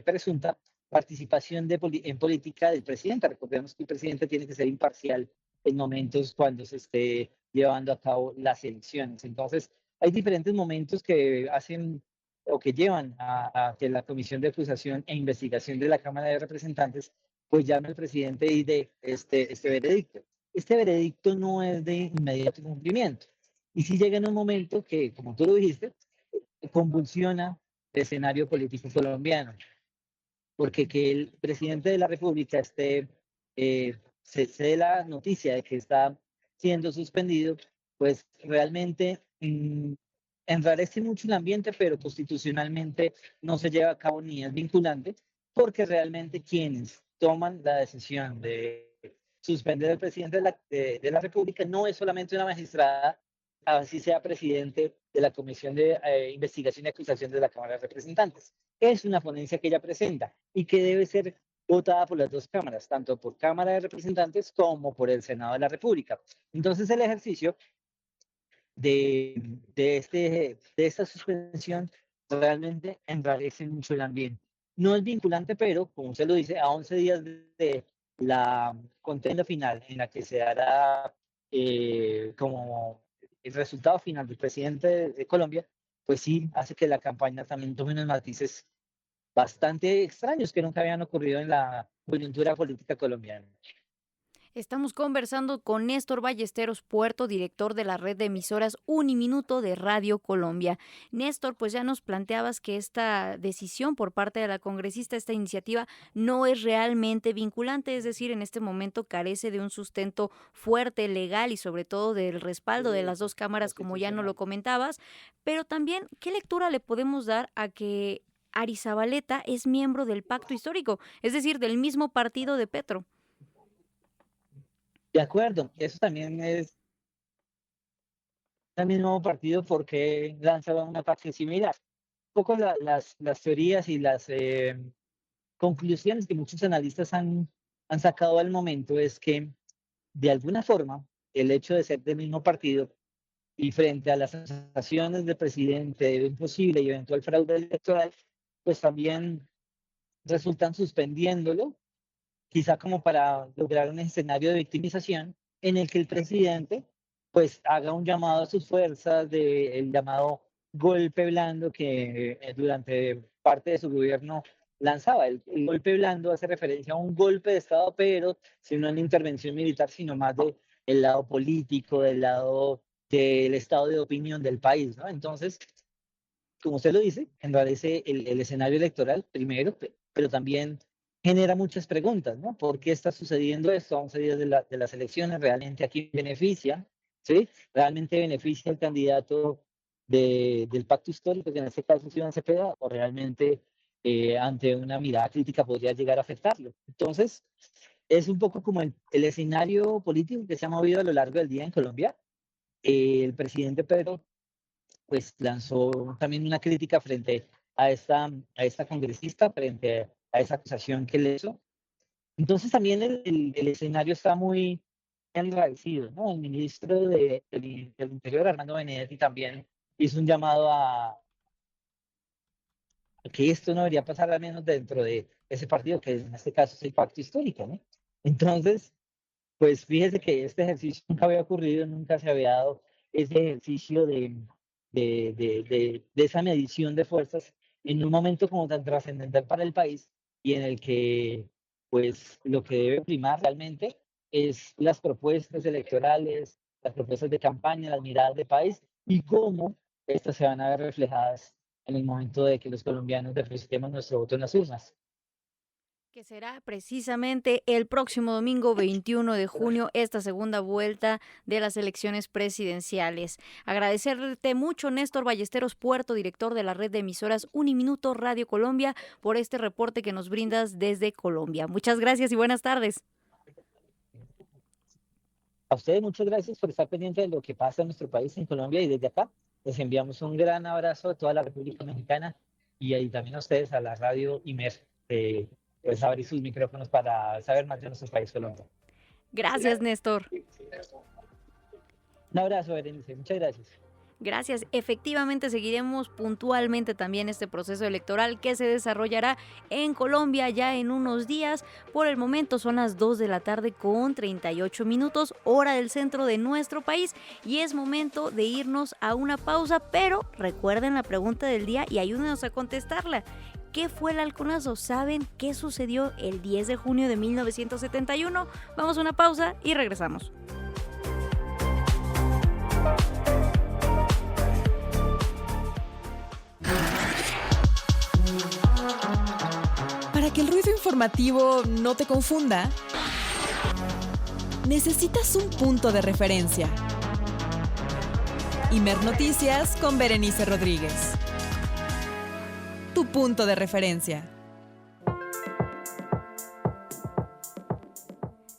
presunta participación en política del presidente. Recordemos que el presidente tiene que ser imparcial en momentos cuando se esté llevando a cabo las elecciones. Entonces, hay diferentes momentos que hacen o que llevan a que la Comisión de Acusación e Investigación de la Cámara de Representantes pues llame al presidente y dé este veredicto. Este veredicto no es de inmediato cumplimiento. Y sí llega en un momento que, como tú lo dijiste, convulsiona el escenario político colombiano. Porque que el presidente de la República se dé la noticia de que está siendo suspendido, pues realmente enrarece mucho el ambiente, pero constitucionalmente no se lleva a cabo ni es vinculante, porque realmente quienes toman la decisión de suspender al presidente de la República no es solamente una magistrada, así sea presidente de la Comisión de Investigación y Acusación de la Cámara de Representantes. Es una ponencia que ella presenta y que debe ser votada por las dos cámaras, tanto por Cámara de Representantes como por el Senado de la República. Entonces el ejercicio de esta suspensión realmente enrarece mucho el ambiente. No es vinculante, pero, como usted lo dice, a 11 días de la contienda final, en la que se dará como el resultado final del presidente de Colombia, pues sí hace que la campaña también tome unos matices bastante extraños que nunca habían ocurrido en la coyuntura política colombiana. Estamos conversando con Néstor Ballesteros Puerto, director de la red de emisoras Uniminuto de Radio Colombia. Néstor, pues ya nos planteabas que esta decisión por parte de la congresista, esta iniciativa, no es realmente vinculante, es decir, en este momento carece de un sustento fuerte, legal y sobre todo del respaldo de las dos cámaras, como ya no lo comentabas. Pero también, ¿qué lectura le podemos dar a que Arizabaleta es miembro del pacto histórico, es decir, del mismo partido de Petro? De acuerdo, eso también es el mismo partido porque lanzaba un ataque similar. Un poco las teorías y las conclusiones que muchos analistas han sacado al momento es que, de alguna forma, el hecho de ser del mismo partido y frente a las acusaciones del presidente de un posible y eventual fraude electoral, pues también resultan suspendiéndolo, quizá como para lograr un escenario de victimización en el que el presidente pues haga un llamado a sus fuerzas, el llamado golpe blando que durante parte de su gobierno lanzaba. El golpe blando hace referencia a un golpe de Estado, pero sin una intervención militar, sino más del lado político, del lado del estado de opinión del país, ¿no? Entonces, como usted lo dice, enrarece el escenario electoral primero, pero también genera muchas preguntas, ¿no? ¿Por qué está sucediendo esto a 11 días de las elecciones? ¿Realmente aquí beneficia? ¿Sí? ¿Realmente beneficia al candidato del pacto histórico, que en este caso es Iván Cepeda, o realmente ante una mirada crítica podría llegar a afectarlo? Entonces, es un poco como el escenario político que se ha movido a lo largo del día en Colombia. El presidente Pedro pues lanzó también una crítica frente a esta congresista, frente a esa acusación que le hizo. Entonces también el escenario está muy enrarecido, ¿no? El ministro del Interior, Armando Benedetti, también hizo un llamado a que esto no debería pasar al menos dentro de ese partido, que en este caso es el pacto histórico, ¿no? Entonces, pues fíjese que este ejercicio nunca había ocurrido, nunca se había dado ese ejercicio de esa medición de fuerzas en un momento como tan trascendental para el país y en el que pues lo que debe primar realmente es las propuestas electorales, las propuestas de campaña, las miradas de país y cómo estas se van a ver reflejadas en el momento de que los colombianos depositemos nuestro voto en las urnas. Que será precisamente el próximo domingo 21 de junio esta segunda vuelta de las elecciones presidenciales. Agradecerte mucho, Néstor Ballesteros Puerto, director de la red de emisoras Uniminuto Radio Colombia, por este reporte que nos brindas desde Colombia. Muchas gracias y buenas tardes. A ustedes muchas gracias por estar pendiente de lo que pasa en nuestro país, en Colombia, y desde acá les enviamos un gran abrazo a toda la República Mexicana y ahí también a ustedes, a la radio IMER, pues abrir sus micrófonos para saber más de nuestro país, Colombia. Gracias, Néstor. Un abrazo, Berenice. Muchas gracias. Gracias. Efectivamente, seguiremos puntualmente también este proceso electoral que se desarrollará en Colombia ya en unos días. Por el momento son las 2 de la tarde con 38 minutos, hora del centro de nuestro país, y es momento de irnos a una pausa, pero recuerden la pregunta del día y ayúdenos a contestarla. ¿Qué fue el halconazo? ¿Saben qué sucedió el 10 de junio de 1971? Vamos a una pausa y regresamos. Para que el ruido informativo no te confunda, necesitas un punto de referencia. Imer Noticias con Berenice Rodríguez. Tu punto de referencia.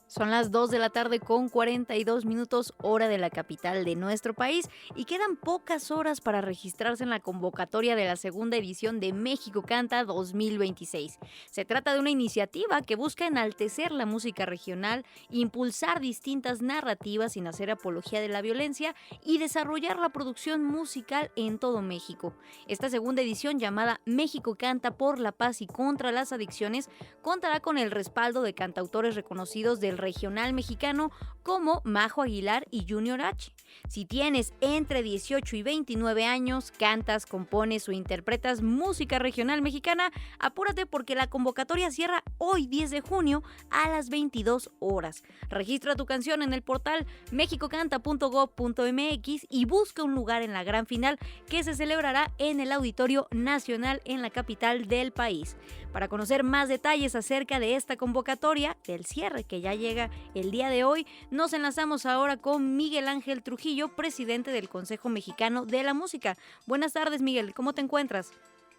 Son las 2 de la tarde con 42 minutos, hora de la capital de nuestro país, y quedan pocas horas para registrarse en la convocatoria de la segunda edición de México Canta 2026. Se trata de una iniciativa que busca enaltecer la música regional, impulsar distintas narrativas sin hacer apología de la violencia y desarrollar la producción musical en todo México. Esta segunda edición, llamada México Canta por la Paz y contra las Adicciones, contará con el respaldo de cantautores reconocidos del regional mexicano como Majo Aguilar y Junior H. Si tienes entre 18 y 29 años, cantas, compones o interpretas música regional mexicana, apúrate porque la convocatoria cierra hoy 10 de junio a las 22 horas. Registra tu canción en el portal mexicocanta.gov.mx y busca un lugar en la gran final que se celebrará en el Auditorio Nacional en la capital del país. Para conocer más detalles acerca de esta convocatoria, del cierre que ya llega el día de hoy, nos enlazamos ahora con Miguel Ángel Trujillo, presidente del Consejo Mexicano de la Música. Buenas tardes, Miguel, ¿cómo te encuentras?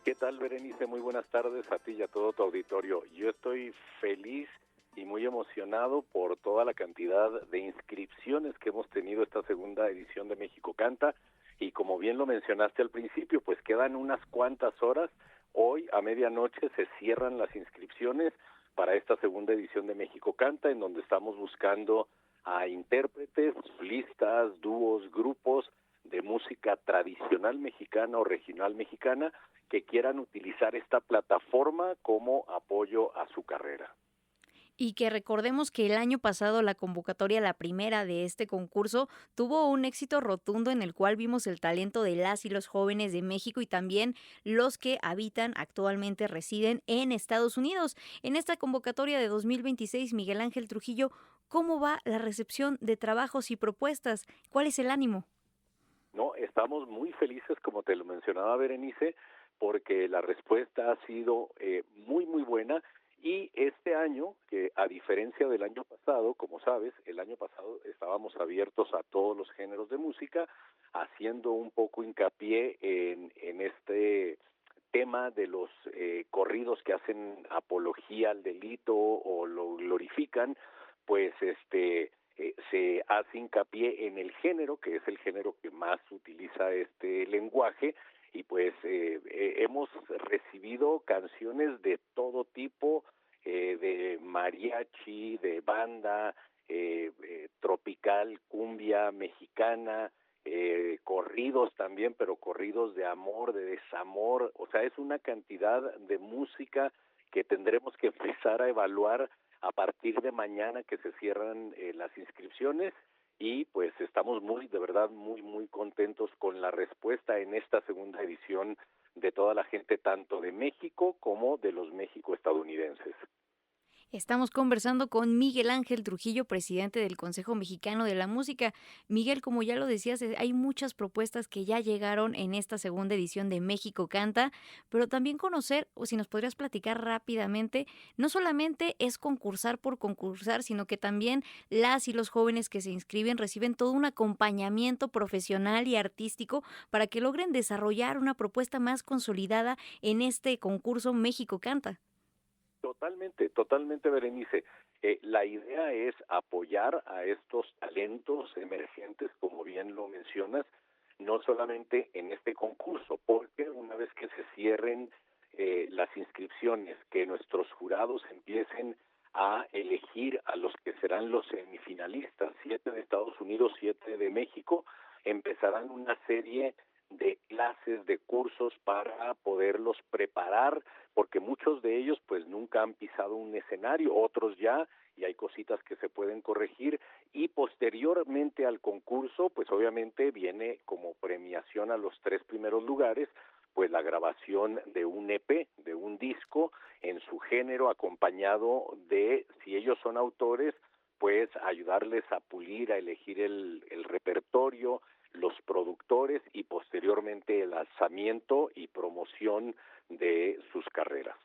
¿Qué tal, Berenice? Muy buenas tardes a ti y a todo tu auditorio. Yo estoy feliz y muy emocionado por toda la cantidad de inscripciones que hemos tenido esta segunda edición de México Canta, y como bien lo mencionaste al principio, pues quedan unas cuantas horas. Hoy a medianoche se cierran las inscripciones para esta segunda edición de México Canta, en donde estamos buscando a intérpretes, solistas, dúos, grupos de música tradicional mexicana o regional mexicana que quieran utilizar esta plataforma como apoyo a su carrera. Y que recordemos que el año pasado la convocatoria, la primera de este concurso, tuvo un éxito rotundo en el cual vimos el talento de las y los jóvenes de México y también los que actualmente residen en Estados Unidos. En esta convocatoria de 2026, Miguel Ángel Trujillo, ¿cómo va la recepción de trabajos y propuestas? ¿Cuál es el ánimo? No, estamos muy felices, como te lo mencionaba Berenice, porque la respuesta ha sido muy, muy buena. Y este año, que a diferencia del año pasado, como sabes, el año pasado estábamos abiertos a todos los géneros de música, haciendo un poco hincapié en este tema de los corridos que hacen apología al delito o lo glorifican, pues se hace hincapié en el género, que es el género que más utiliza este lenguaje, y pues hemos recibido canciones de todo tipo, de mariachi, de banda, tropical, cumbia mexicana, corridos también, pero corridos de amor, de desamor. O sea, es una cantidad de música que tendremos que empezar a evaluar a partir de mañana, que se cierran las inscripciones. Y pues estamos de verdad muy contentos con la respuesta en esta segunda edición de toda la gente, tanto de México como de los México estadounidenses. Estamos conversando con Miguel Ángel Trujillo, presidente del Consejo Mexicano de la Música. Miguel, como ya lo decías, hay muchas propuestas que ya llegaron en esta segunda edición de México Canta, pero también conocer, o si nos podrías platicar rápidamente, no solamente es concursar por concursar, sino que también las y los jóvenes que se inscriben reciben todo un acompañamiento profesional y artístico para que logren desarrollar una propuesta más consolidada en este concurso México Canta. Totalmente, Berenice. La idea es apoyar a estos talentos emergentes, como bien lo mencionas, no solamente en este concurso, porque una vez que se cierren las inscripciones, que nuestros jurados empiecen a elegir a los que serán los semifinalistas, 7 de Estados Unidos, 7 de México, empezarán una serie de clases, de cursos para poderlos preparar, porque muchos de ellos pues nunca han pisado un escenario, otros ya, y hay cositas que se pueden corregir, y posteriormente al concurso pues obviamente viene como premiación a los 3 primeros lugares pues la grabación de un EP, de un disco en su género, acompañado de, si ellos son autores, pues ayudarles a pulir, a elegir el repertorio, los productores y posteriormente el lanzamiento y promoción de sus carreras.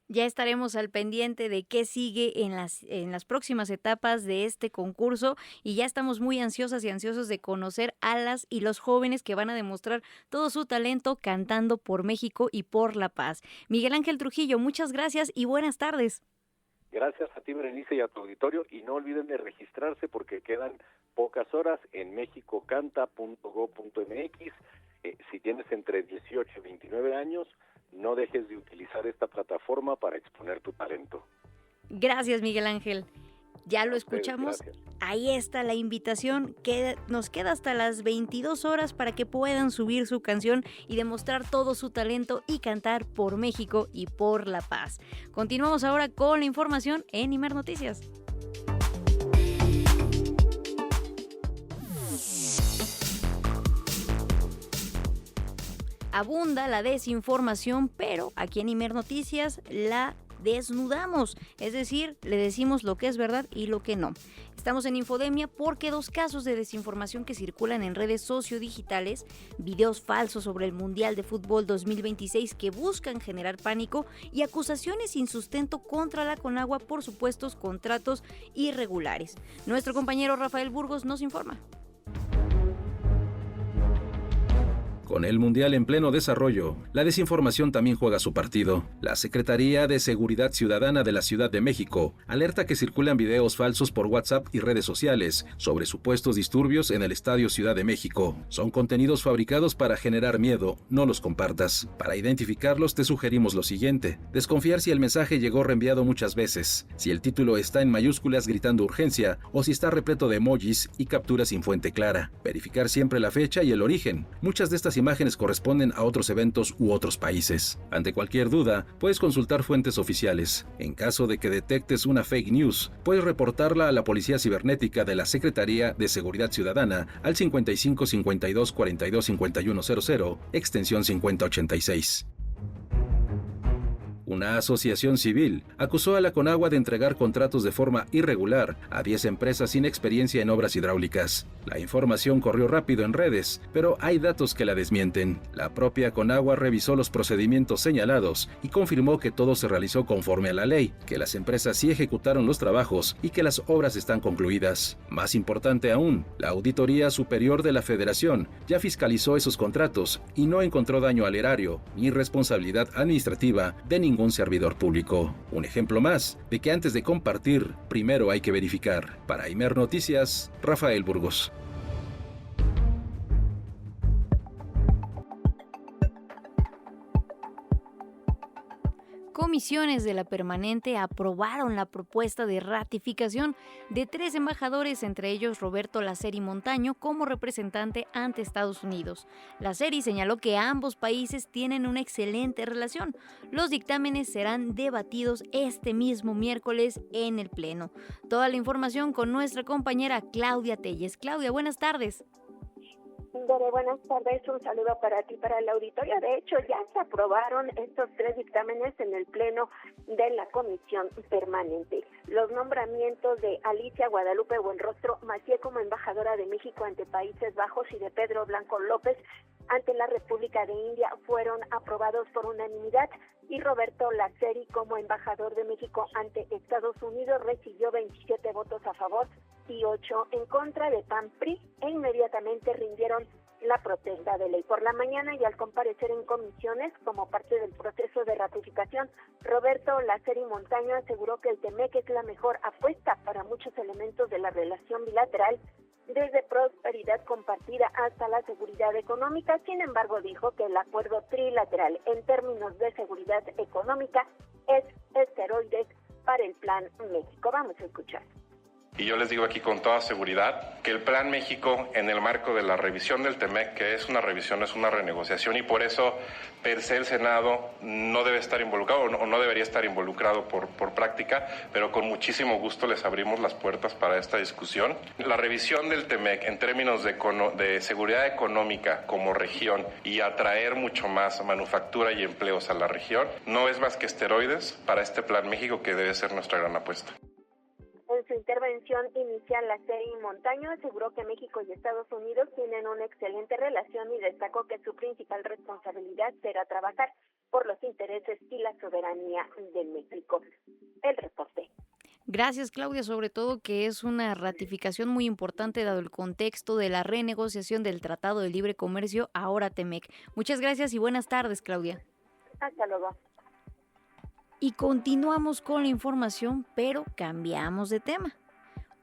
Ya estaremos al pendiente de qué sigue en las próximas etapas de este concurso y ya estamos muy ansiosas y ansiosos de conocer a las y los jóvenes que van a demostrar todo su talento cantando por México y por la paz. Miguel Ángel Trujillo, muchas gracias y buenas tardes. Gracias a ti, Berenice, y a tu auditorio, y no olviden de registrarse porque quedan pocas horas en mexicocanta.go.mx. Si tienes entre 18 y 29 años, no dejes de utilizar esta plataforma para exponer tu talento. Gracias, Miguel Ángel. Ya lo escuchamos. Gracias. Ahí está la invitación. Nos queda hasta las 22 horas para que puedan subir su canción y demostrar todo su talento y cantar por México y por la paz. Continuamos ahora con la información en Imer Noticias. Abunda la desinformación, pero aquí en Imer Noticias la desnudamos, es decir, le decimos lo que es verdad y lo que no. Estamos en Infodemia porque 2 casos de desinformación que circulan en redes sociodigitales, videos falsos sobre el Mundial de Fútbol 2026 que buscan generar pánico y acusaciones sin sustento contra la Conagua por supuestos contratos irregulares. Nuestro compañero Rafael Burgos nos informa. Con el Mundial en pleno desarrollo, la desinformación también juega su partido. La Secretaría de Seguridad Ciudadana de la Ciudad de México alerta que circulan videos falsos por WhatsApp y redes sociales sobre supuestos disturbios en el Estadio Ciudad de México. Son contenidos fabricados para generar miedo, no los compartas. Para identificarlos te sugerimos lo siguiente: desconfiar si el mensaje llegó reenviado muchas veces, si el título está en mayúsculas gritando urgencia o si está repleto de emojis y capturas sin fuente clara. Verificar siempre la fecha y el origen. Muchas de estas imágenes corresponden a otros eventos u otros países. Ante cualquier duda, puedes consultar fuentes oficiales. En caso de que detectes una fake news, puedes reportarla a la Policía Cibernética de la Secretaría de Seguridad Ciudadana al 55 52 42 51 00, extensión 5086. Una asociación civil acusó a la Conagua de entregar contratos de forma irregular a 10 empresas sin experiencia en obras hidráulicas. La información corrió rápido en redes, pero hay datos que la desmienten. La propia Conagua revisó los procedimientos señalados y confirmó que todo se realizó conforme a la ley, que las empresas sí ejecutaron los trabajos y que las obras están concluidas. Más importante aún, la Auditoría Superior de la Federación ya fiscalizó esos contratos y no encontró daño al erario ni responsabilidad administrativa de ningún servidor público. Un ejemplo más de que antes de compartir, primero hay que verificar. Para Imer Noticias, Rafael Burgos. Comisiones de la Permanente aprobaron la propuesta de ratificación de 3 embajadores, entre ellos Roberto Laceri Montaño, como representante ante Estados Unidos. Laceri señaló que ambos países tienen una excelente relación. Los dictámenes serán debatidos este mismo miércoles en el Pleno. Toda la información con nuestra compañera Claudia Telles. Claudia, buenas tardes. Bere, buenas tardes, un saludo para ti, para el auditorio. De hecho, ya se aprobaron estos 3 dictámenes en el pleno de la comisión permanente. Los nombramientos de Alicia Guadalupe Buenrostro Macié como embajadora de México ante Países Bajos y de Pedro Blanco López ante la República de India fueron aprobados por unanimidad, y Roberto Laceri como embajador de México ante Estados Unidos recibió 27 votos a favor y 8 en contra de PAN-PRI, e inmediatamente rindieron la protesta de ley. Por la mañana y al comparecer en comisiones como parte del proceso de ratificación, Roberto Laceri Montaño aseguró que el TEMEC es la mejor apuesta para muchos elementos de la relación bilateral, desde prosperidad compartida hasta la seguridad económica. Sin embargo, dijo que el acuerdo trilateral en términos de seguridad económica es esteroides para el Plan México. Vamos a escuchar. Y yo les digo aquí con toda seguridad que el Plan México, en el marco de la revisión del TEMEC, que es una revisión, es una renegociación, y por eso per se el Senado no debe estar involucrado o no debería estar involucrado por práctica, pero con muchísimo gusto les abrimos las puertas para esta discusión. La revisión del TEMEC en términos de seguridad económica como región y atraer mucho más manufactura y empleos a la región no es más que esteroides para este Plan México, que debe ser nuestra gran apuesta. En su intervención inicial, Laceri Montaño aseguró que México y Estados Unidos tienen una excelente relación y destacó que su principal responsabilidad será trabajar por los intereses y la soberanía de México. El reporte. Gracias, Claudia, sobre todo que es una ratificación muy importante dado el contexto de la renegociación del Tratado de Libre Comercio, ahora TEMEC. Muchas gracias y buenas tardes, Claudia. Hasta luego. Y continuamos con la información, pero cambiamos de tema.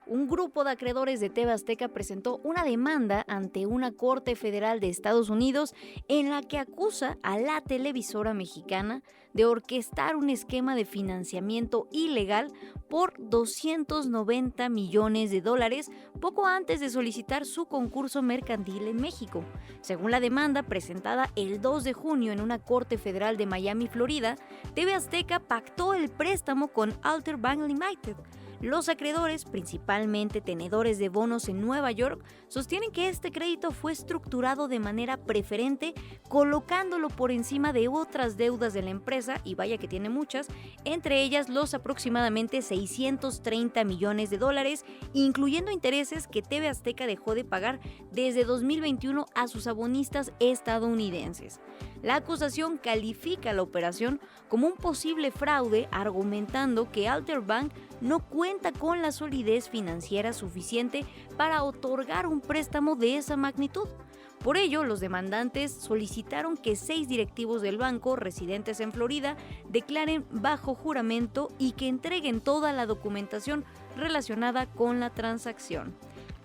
Un grupo de acreedores de TV Azteca presentó una demanda ante una corte federal de Estados Unidos en la que acusa a la televisora mexicana de orquestar un esquema de financiamiento ilegal por $290 millones poco antes de solicitar su concurso mercantil en México. Según la demanda presentada el 2 de junio en una corte federal de Miami, Florida, TV Azteca pactó el préstamo con Alter Bank Limited. Los acreedores, principalmente tenedores de bonos en Nueva York, sostienen que este crédito fue estructurado de manera preferente, colocándolo por encima de otras deudas de la empresa, y vaya que tiene muchas, entre ellas los aproximadamente $630 millones, incluyendo intereses que TV Azteca dejó de pagar desde 2021 a sus abonistas estadounidenses. La acusación califica la operación como un posible fraude, argumentando que Alter Bank no cuenta con la solidez financiera suficiente para otorgar un préstamo de esa magnitud. Por ello, los demandantes solicitaron que 6 directivos del banco residentes en Florida declaren bajo juramento y que entreguen toda la documentación relacionada con la transacción.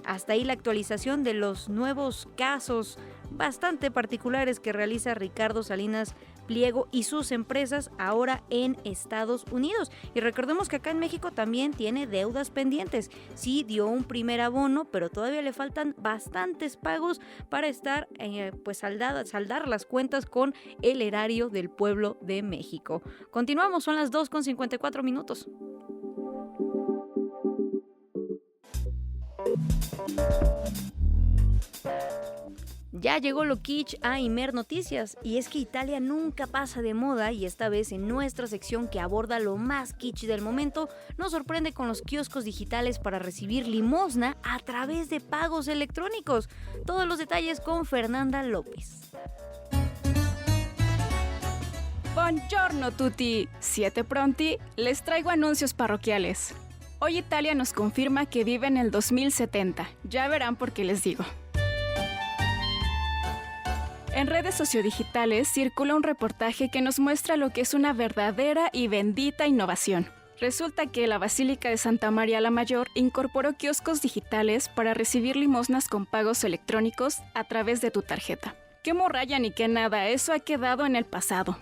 Hasta ahí la actualización de los nuevos casos bastante particulares que realiza Ricardo Salinas Pliego y sus empresas ahora en Estados Unidos. Y recordemos que acá en México también tiene deudas pendientes. Sí dio un primer abono, pero todavía le faltan bastantes pagos para estar saldar las cuentas con el erario del pueblo de México. Continuamos, son las 2:54. Ya llegó lo kitsch a Imer Noticias, y es que Italia nunca pasa de moda, y esta vez en nuestra sección que aborda lo más kitsch del momento, nos sorprende con los kioscos digitales para recibir limosna a través de pagos electrónicos. Todos los detalles con Fernanda López. Buongiorno tutti, siete pronti, les traigo anuncios parroquiales. Hoy Italia nos confirma que vive en el 2070, ya verán por qué les digo. En redes sociodigitales circula un reportaje que nos muestra lo que es una verdadera y bendita innovación. Resulta que la Basílica de Santa María la Mayor incorporó kioscos digitales para recibir limosnas con pagos electrónicos a través de tu tarjeta. ¡Qué morralla ni qué nada! Eso ha quedado en el pasado.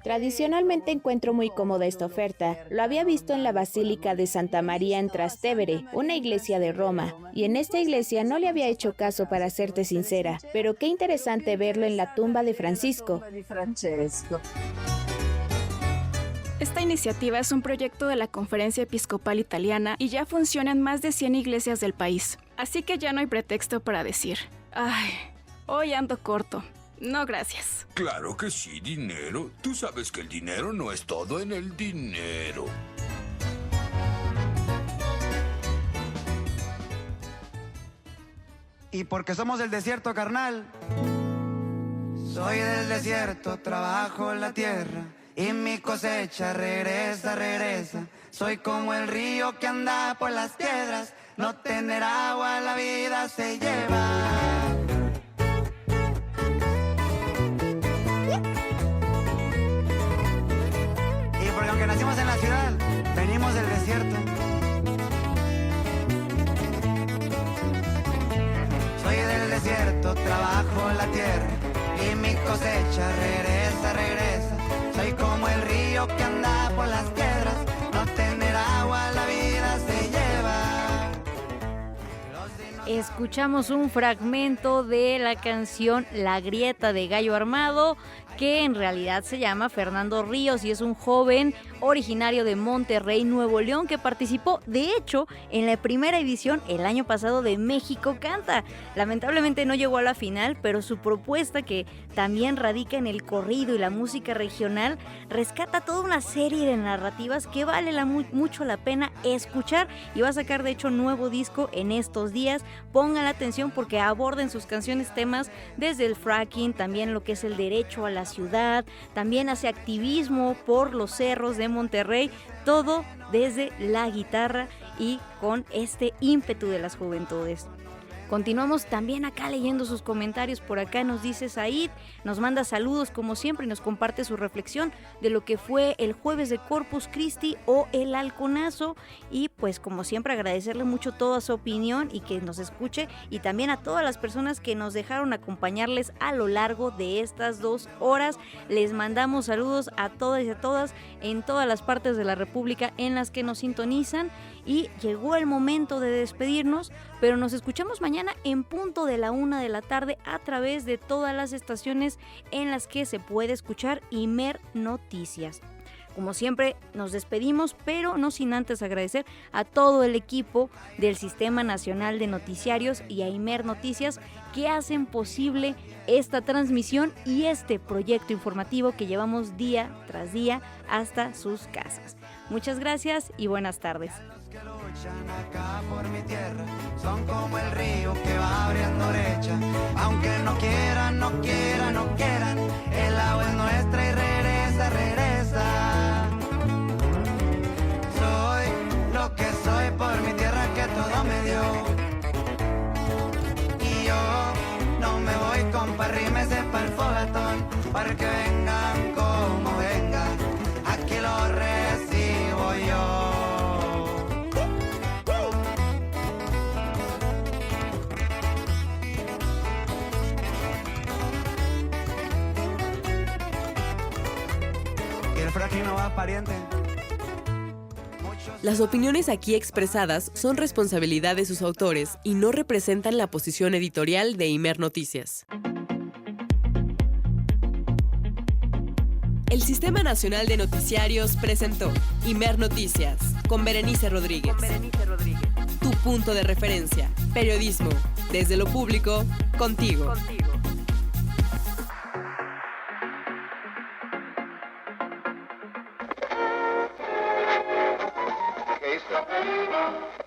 Tradicionalmente encuentro muy cómoda esta oferta. Lo había visto en la Basílica de Santa María en Trastevere, una iglesia de Roma, y en esta iglesia no le había hecho caso, para serte sincera, pero qué interesante verlo en la tumba de Francisco. Esta iniciativa es un proyecto de la Conferencia Episcopal Italiana y ya funciona en más de 100 iglesias del país. Así que ya no hay pretexto para decir: Ay, hoy ando corto. No, gracias. Claro que sí, dinero. Tú sabes que el dinero no es todo en el dinero. Y porque somos del desierto, carnal. Soy del desierto, trabajo en la tierra y mi cosecha regresa, regresa. Soy como el río que anda por las piedras. No tener agua la vida se lleva. Y porque aunque nacimos en la ciudad, venimos del desierto. Soy del desierto, trabajo la tierra y mi cosecha regresa, regresa. Soy como el río que anda por las piedras. No tener agua la vida se lleva. Escuchamos un fragmento de la canción La Grieta de Gallo Armado, que en realidad se llama Fernando Ríos y es un joven originario de Monterrey, Nuevo León, que participó, de hecho, en la primera edición el año pasado de México Canta. Lamentablemente no llegó a la final, pero su propuesta, que también radica en el corrido y la música regional, rescata toda una serie de narrativas que vale mucho la pena escuchar, y va a sacar de hecho nuevo disco en estos días. Pongan atención porque aborda en sus canciones temas desde el fracking, también lo que es el derecho a la ciudad, también hace activismo por los cerros de Monterrey, todo desde la guitarra y con este ímpetu de las juventudes. Continuamos también acá leyendo sus comentarios. Por acá nos dice Said, nos manda saludos como siempre y nos comparte su reflexión de lo que fue el jueves de Corpus Christi o el halconazo, y pues como siempre agradecerle mucho toda su opinión y que nos escuche, y también a todas las personas que nos dejaron acompañarles a lo largo de estas 2 horas. Les mandamos saludos a todas y a todas en todas las partes de la República en las que nos sintonizan, y llegó el momento de despedirnos, pero nos escuchamos mañana en punto de la 1 de la tarde a través de todas las estaciones en las que se puede escuchar Imer Noticias. Como siempre nos despedimos, pero no sin antes agradecer a todo el equipo del Sistema Nacional de Noticiarios y a Imer Noticias, que hacen posible esta transmisión y este proyecto informativo que llevamos día tras día hasta sus casas. Muchas gracias y buenas tardes. Acá por mi tierra, son como el río que va abriendo brecha. Aunque no quieran, no quieran, no quieran, el agua es nuestra y regresa, regresa. Soy lo que soy por mi tierra que todo me dio. Y yo no me voy con parrímese pa'l fogatón, para que vengan como vengan, aquí lo recibo yo. Las opiniones aquí expresadas son responsabilidad de sus autores y no representan la posición editorial de Imer Noticias. El Sistema Nacional de Noticiarios presentó Imer Noticias con Berenice Rodríguez. Tu punto de referencia. Periodismo. Desde lo público, contigo. Okay, so